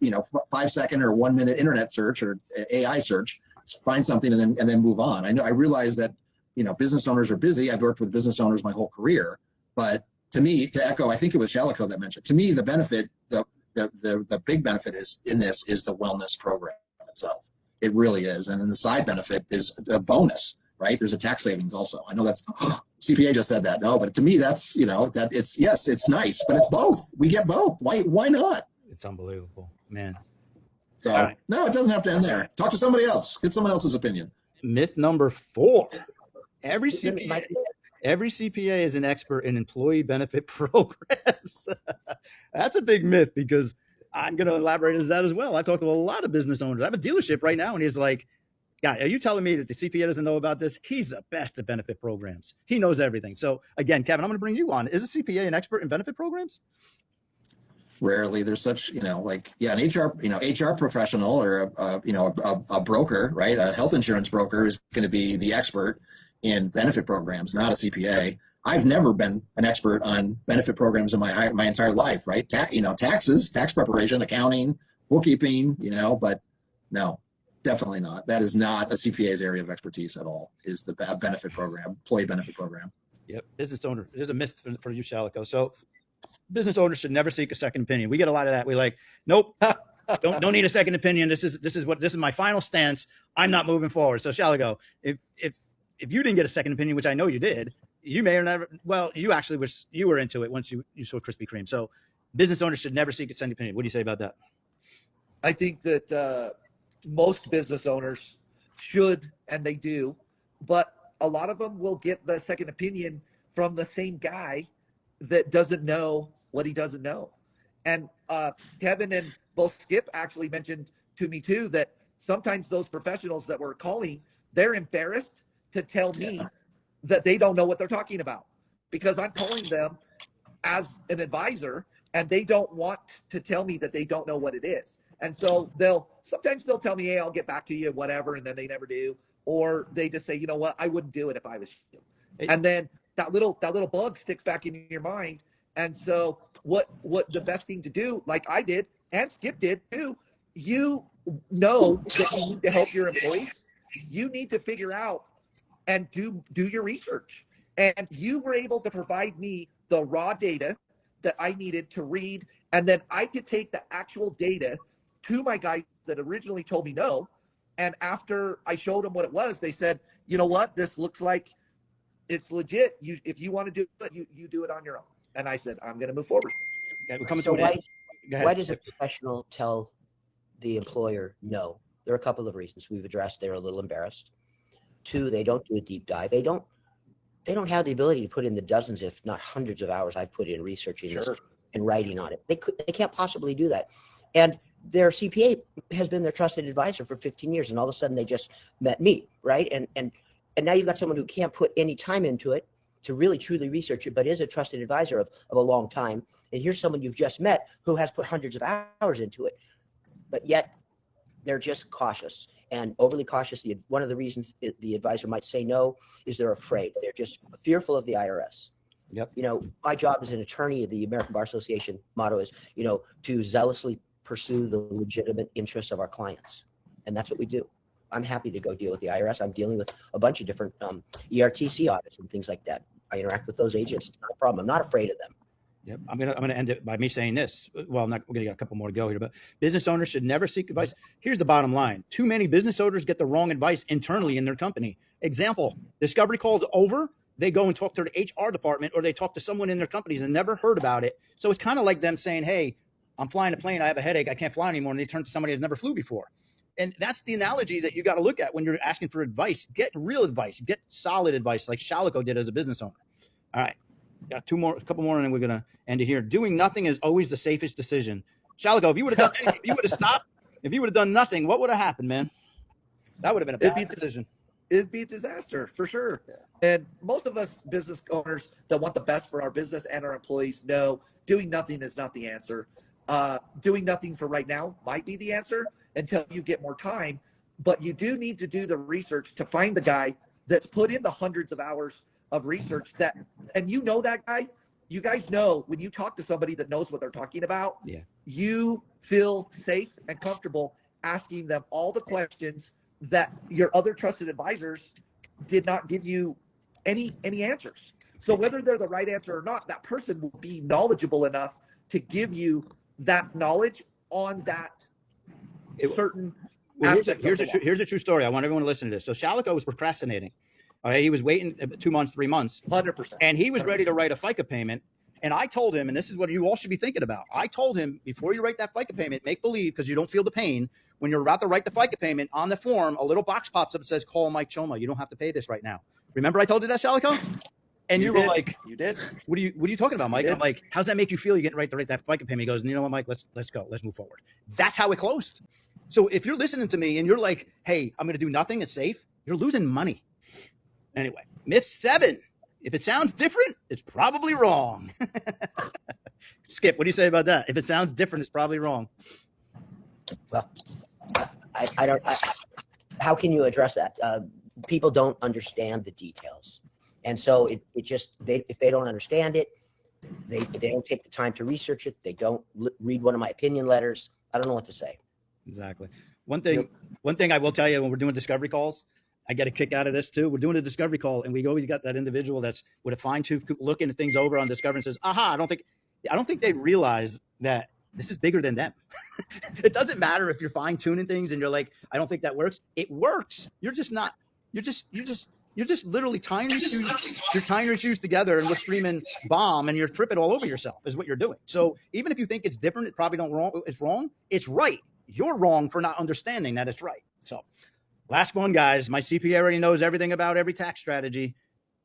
Speaker 3: second or 1 minute internet search or AI search. Just find something and then move on. I realize that, business owners are busy. I've worked with business owners my whole career, but to me, to echo, I think it was Shalico that mentioned, to me, the benefit, the big benefit is the wellness program itself. It really is. And then the side benefit is a bonus, right? There's a tax savings also. I know that's, CPA just said that. No, but to me, that's, that it's nice, but it's both. We get both. Why not?
Speaker 1: It's unbelievable, man.
Speaker 3: So right. No, it doesn't have to end there. Talk to somebody else. Get someone else's opinion.
Speaker 1: Myth number 4. Every CPA is an expert in employee benefit programs. That's a big myth because I'm going to elaborate on that as well. I talk to a lot of business owners. I have a dealership right now, and he's like, "Guy, are you telling me that the CPA doesn't know about this? He's the best at benefit programs. He knows everything." So again, Kevin, I'm going to bring you on. Is a CPA an expert in benefit programs?
Speaker 3: Rarely. There's such, an HR professional or a broker, right? A health insurance broker is going to be the expert in benefit programs, not a CPA. I've never been an expert on benefit programs in my entire life, right? Taxes, tax preparation, accounting, bookkeeping, but no, definitely not. That is not a CPA's area of expertise at all, is the benefit program, employee benefit program.
Speaker 1: Yep. Business owner. There's a myth for you, Shalico. So business owners should never seek a second opinion. We get a lot of that. We're like, nope, don't need a second opinion. This is my final stance. I'm not moving forward. So Shalico, if you didn't get a second opinion, which I know you did, you may or never. Well, you actually you were into it once you saw Krispy Kreme. So business owners should never seek a second opinion. What do you say about that?
Speaker 4: I think that most business owners should, and they do, but a lot of them will get the second opinion from the same guy that doesn't know what he doesn't know. And Kevin and both Skip actually mentioned to me too that sometimes those professionals that we're calling, they're embarrassed to tell me that they don't know what they're talking about, because I'm calling them as an advisor and they don't want to tell me that they don't know what it is. And so sometimes they'll tell me, hey, I'll get back to you, whatever, and then they never do. Or they just say, you know what, I wouldn't do it if I was you. And then that little bug sticks back in your mind. And so what the best thing to do, like I did and Skip did too, you know that you need to help your employees. You need to figure out and do your research. And you were able to provide me the raw data that I needed to read, and then I could take the actual data to my guys that originally told me no. And after I showed them what it was, they said, you know what, this looks like it's legit. If you want to do it, you do it on your own. And I said, I'm going to move forward.
Speaker 1: Okay, we're coming
Speaker 2: So
Speaker 1: to an end.
Speaker 2: why does a professional tell the employer no? There are a couple of reasons we've addressed. They're a little embarrassed. 2, they don't do a deep dive. They don't have the ability to put in the dozens, if not hundreds of hours I've put in researching this and writing on it. They can't possibly do that. And their CPA has been their trusted advisor for 15 years, and all of a sudden they just met me, right? And now you've got someone who can't put any time into it to really truly research it, but is a trusted advisor of a long time. And here's someone you've just met who has put hundreds of hours into it, but yet they're just cautious and overly cautious. One of the reasons the advisor might say no is they're afraid. They're just fearful of the IRS.
Speaker 1: Yep.
Speaker 2: My job as an attorney, the American Bar Association motto is, to zealously pursue the legitimate interests of our clients. And that's what we do. I'm happy to go deal with the IRS. I'm dealing with a bunch of different ERTC audits and things like that. I interact with those agents. It's not a problem. I'm not afraid of them.
Speaker 1: Yep. I'm gonna end it by me saying this. Well, we're gonna get a couple more to go here, but business owners should never seek advice. Here's the bottom line. Too many business owners get the wrong advice internally in their company. Example, discovery call's over. They go and talk to the HR department, or they talk to someone in their companies and never heard about it. So it's kind of like them saying, hey, I'm flying a plane, I have a headache, I can't fly anymore, and they turn to somebody who's never flew before. And that's the analogy that you got to look at when you're asking for advice. Get real advice, get solid advice like Shalico did as a business owner. All right, got a couple more, and then we're going to end it here. Doing nothing is always the safest decision. Shalico, if you would have done anything, if you would have stopped, if you would have done nothing, what would have happened, man? That would have been a bad decision.
Speaker 4: It'd be a disaster for sure. Yeah. And most of us business owners that want the best for our business and our employees know doing nothing is not the answer. Doing nothing for right now might be the answer until you get more time, but you do need to do the research to find the guy that's put in the hundreds of hours of research and that guy. You guys know when you talk to somebody that knows what they're talking about, you feel safe and comfortable asking them all the questions that your other trusted advisors did not give you any answers. So whether they're the right answer or not, that person will be knowledgeable enough to give you that knowledge on that certain aspect.
Speaker 1: Here's a true story. I want everyone to listen to this. So Shalico was procrastinating. All right, he was waiting 2 months, 3 months.
Speaker 4: 100%.
Speaker 1: And he was ready to write a FICA payment. And I told him, and this is what you all should be thinking about. I told him, before you write that FICA payment, make believe, because you don't feel the pain, when you're about to write the FICA payment, on the form, a little box pops up that says, call Mike Choma. You don't have to pay this right now. Remember I told you that, Shalico? And you were like,
Speaker 4: you did.
Speaker 1: What are you talking about, Mike? I'm like, how's that make you feel? You're getting ready to write that FICA payment. He goes, you know what, Mike, let's go. Let's move forward. That's how it closed. So if you're listening to me and you're like, hey, I'm going to do nothing, it's safe, you're losing money. Anyway, myth 7. If it sounds different, it's probably wrong. Skip, what do you say about that? If it sounds different, it's probably wrong.
Speaker 2: Well, how can you address that? People don't understand the details. And so it just, if they don't understand it, they don't take the time to research it. They don't read one of my opinion letters. I don't know what to say.
Speaker 1: Exactly. One thing I will tell you, when we're doing discovery calls, I get a kick out of this too. We're doing a discovery call, and we always got that individual that's with a fine tooth looking at things over on discovery and says, "Aha! I don't think they realize that this is bigger than them." It doesn't matter if you're fine tuning things and you're like, "I don't think that works." It works. You're just not. You're just literally tying your shoes. You're tying your shoes together and we're screaming bomb, and you're tripping all over yourself. Is what you're doing. So even if you think it's different, it probably it's wrong. It's right. You're wrong for not understanding that it's right. So. Last one, guys. My CPA already knows everything about every tax strategy.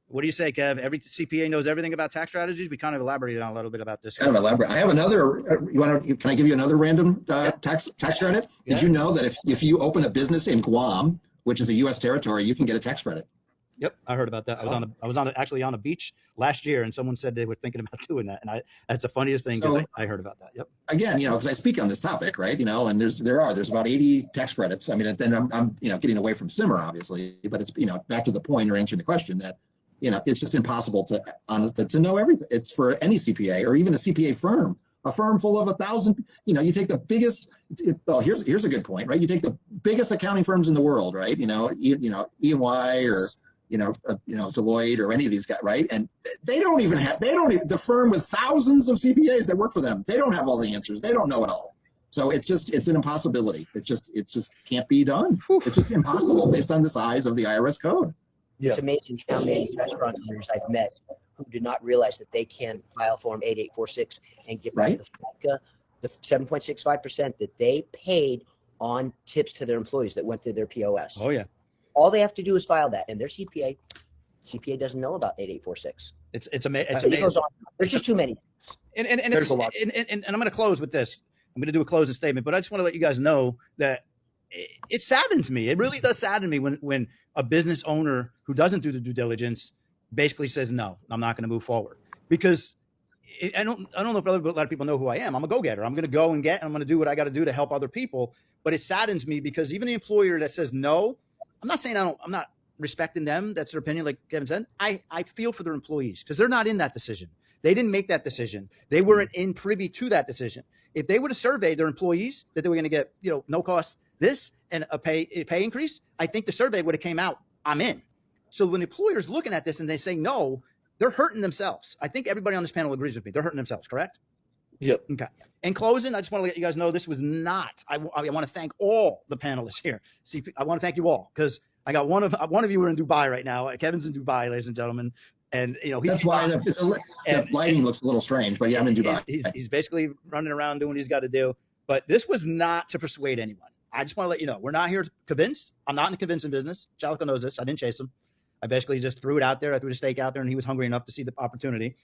Speaker 1: What do you say, Kev? Every CPA knows everything about tax strategies. We kind of elaborated on a little bit about this.
Speaker 3: Kind of elaborate. I have another. Can I give you another random tax credit?
Speaker 1: Yeah.
Speaker 3: Did you know that if you open a business in Guam, which is a U.S. territory, you can get a tax credit?
Speaker 1: Yep, I heard about that. I was actually on a beach last year, and someone said they were thinking about doing that, and that's the funniest thing. So, I heard about that. Yep.
Speaker 3: Again, because I speak on this topic, right? And there's about 80 tax credits. I mean, then I'm getting away from SIMER, obviously, but it's back to the point you're answering the question that it's just impossible to know everything. It's for any CPA or even a CPA firm. A firm full of 1,000, you take the biggest. Here's a good point, right? You take the biggest accounting firms in the world, right? EY or Deloitte or any of these guys, right? And the firm with thousands of CPAs that work for them, they don't have all the answers. They don't know it all. So it's an impossibility. It just can't be done. It's just impossible based on the size of the IRS code.
Speaker 2: Yeah. It's amazing how many restaurant owners I've met who did not realize that they can file Form 8846 and get back the 7.65% that they paid on tips to their employees that went through their POS.
Speaker 1: Oh, yeah.
Speaker 2: All they have to do is file that, and their CPA doesn't know about 8846.
Speaker 1: It's amazing.
Speaker 2: There's just too many.
Speaker 1: And I'm going to close with this. I'm going to do a closing statement, but I just want to let you guys know that it saddens me. It really does sadden me when a business owner who doesn't do the due diligence basically says, no, I'm not going to move forward. Because I don't know if a lot of people know who I am. I'm a go-getter. I'm going to go and get, and I'm going to do what I got to do to help other people. But it saddens me because even the employer that says no, I'm not saying I'm not respecting them. That's their opinion, like Kevin said. I feel for their employees because they're not in that decision. They didn't make that decision. They weren't in privy to that decision. If they would have surveyed their employees that they were going to get, no cost this and a pay increase, I think the survey would have came out, I'm in. So when the employer's looking at this and they say no, they're hurting themselves. I think everybody on this panel agrees with me. They're hurting themselves, correct?
Speaker 4: Yep.
Speaker 1: Okay. In closing, I just want to let you guys know this was not. I want to thank all the panelists here. I want to thank you all because I got one of you are in Dubai right now. Kevin's in Dubai, ladies and gentlemen, and
Speaker 3: that's why the lighting looks a little strange. But yeah, I'm in Dubai.
Speaker 1: He's basically running around doing what he's got to do. But this was not to persuade anyone. I just want to let you know we're not here to convince. I'm not in the convincing business. Chalico knows this. I didn't chase him. I basically just threw it out there. I threw the stake out there, and he was hungry enough to see the opportunity.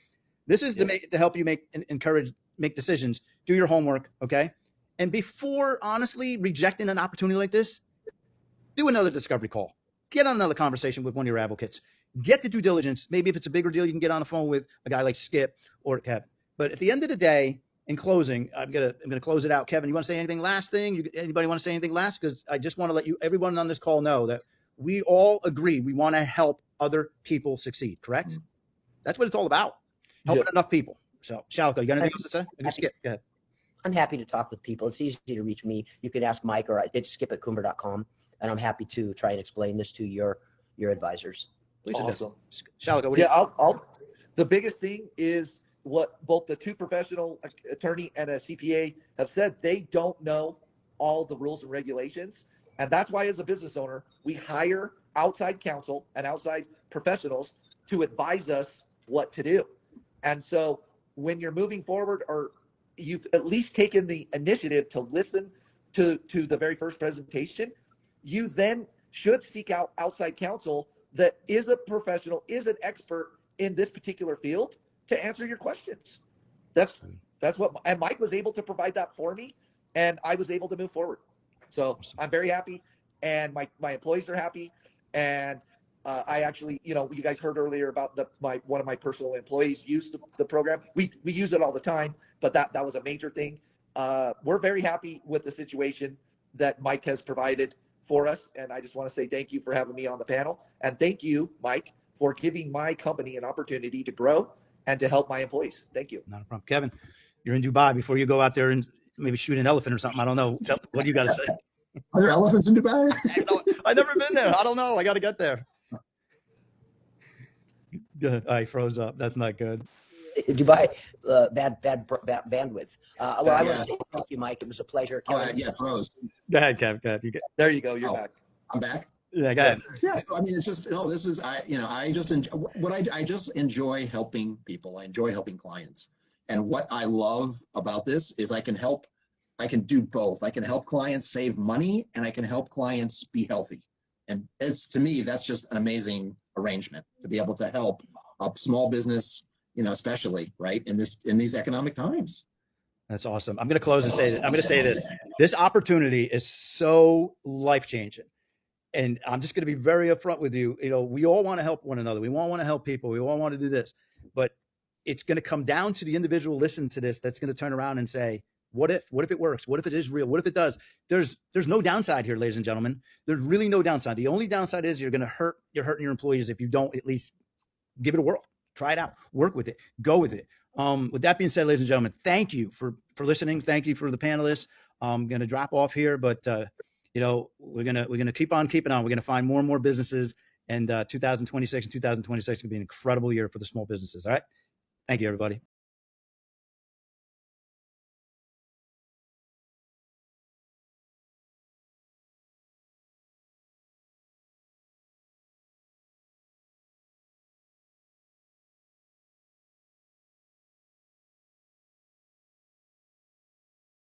Speaker 1: This is to help you make decisions. Do your homework, okay? And before, honestly, rejecting an opportunity like this, do another discovery call. Get on another conversation with one of your advocates. Get the due diligence. Maybe if it's a bigger deal, you can get on the phone with a guy like Skip or Kevin. But at the end of the day, in closing, I'm gonna close it out. Kevin, you want to say anything last thing? Anybody want to say anything last? Because I just want to let everyone on this call know that we all agree we want to help other people succeed, correct? Mm-hmm. That's what it's all about, helping enough people. So, Chalico, you got anything else to say? Skip, go ahead.
Speaker 2: I'm happy to talk with people. It's easy to reach me. You can ask Mike or it's skip@coomber.com, and I'm happy to try and explain this to your advisors.
Speaker 1: Please.
Speaker 4: Awesome.
Speaker 1: Chalico,
Speaker 4: the biggest thing is what both the two professional attorney and a CPA have said. They don't know all the rules and regulations. And that's why, as a business owner, we hire outside counsel and outside professionals to advise us what to do. And so when you're moving forward, or you've at least taken the initiative to listen to the very first presentation, you then should seek out outside counsel that is a professional, is an expert in this particular field to answer your questions. That's what, and Mike was able to provide that for me, and I was able to move forward. So I'm very happy, and my employees are happy. And I actually, you guys heard earlier about one of my personal employees used the program. We use it all the time, but that was a major thing. We're very happy with the situation that Mike has provided for us, and I just want to say thank you for having me on the panel, and thank you, Mike, for giving my company an opportunity to grow and to help my employees. Thank you.
Speaker 1: Not a problem. Kevin, you're in Dubai. Before you go out there and maybe shoot an elephant or something, I don't know. What do you got to say?
Speaker 3: Are there elephants in Dubai?
Speaker 1: I've never been there. I don't know. I got to get there. Good. I froze up. That's not good.
Speaker 2: Dubai, bad bandwidth. Well, I want to say thank you, Mike. It was a pleasure.
Speaker 3: Yeah, froze.
Speaker 1: Go ahead, Kev. Go ahead.
Speaker 4: There you go. You're back.
Speaker 3: I'm back.
Speaker 1: Yeah, go ahead.
Speaker 3: Yeah, so I mean, it's just, this is, I just enjoy I just enjoy helping people. I enjoy helping clients. And what I love about this is I can do both. I can help clients save money and I can help clients be healthy. And to me, that's just an amazing arrangement to be able to help a small business, especially right in these economic times.
Speaker 1: That's awesome. I'm going to close and say that. I'm going to say this. This opportunity is so life-changing. And I'm just going to be very upfront with you. We all want to help one another. We all want to help people. We all want to do this. But it's going to come down to the individual listening to this that's going to turn around and say, what if it works? What if it is real? What if it does? There's no downside here, ladies and gentlemen. There's really no downside. The only downside is you're hurting your employees if you don't at least give it a whirl. Try it out. Work with it. Go with it. With that being said, ladies and gentlemen, thank you for listening. Thank you for the panelists. I'm going to drop off here, but we're gonna keep on keeping on. We're gonna find more and more businesses, and 2026 is going to be an incredible year for the small businesses. All right. Thank you, everybody.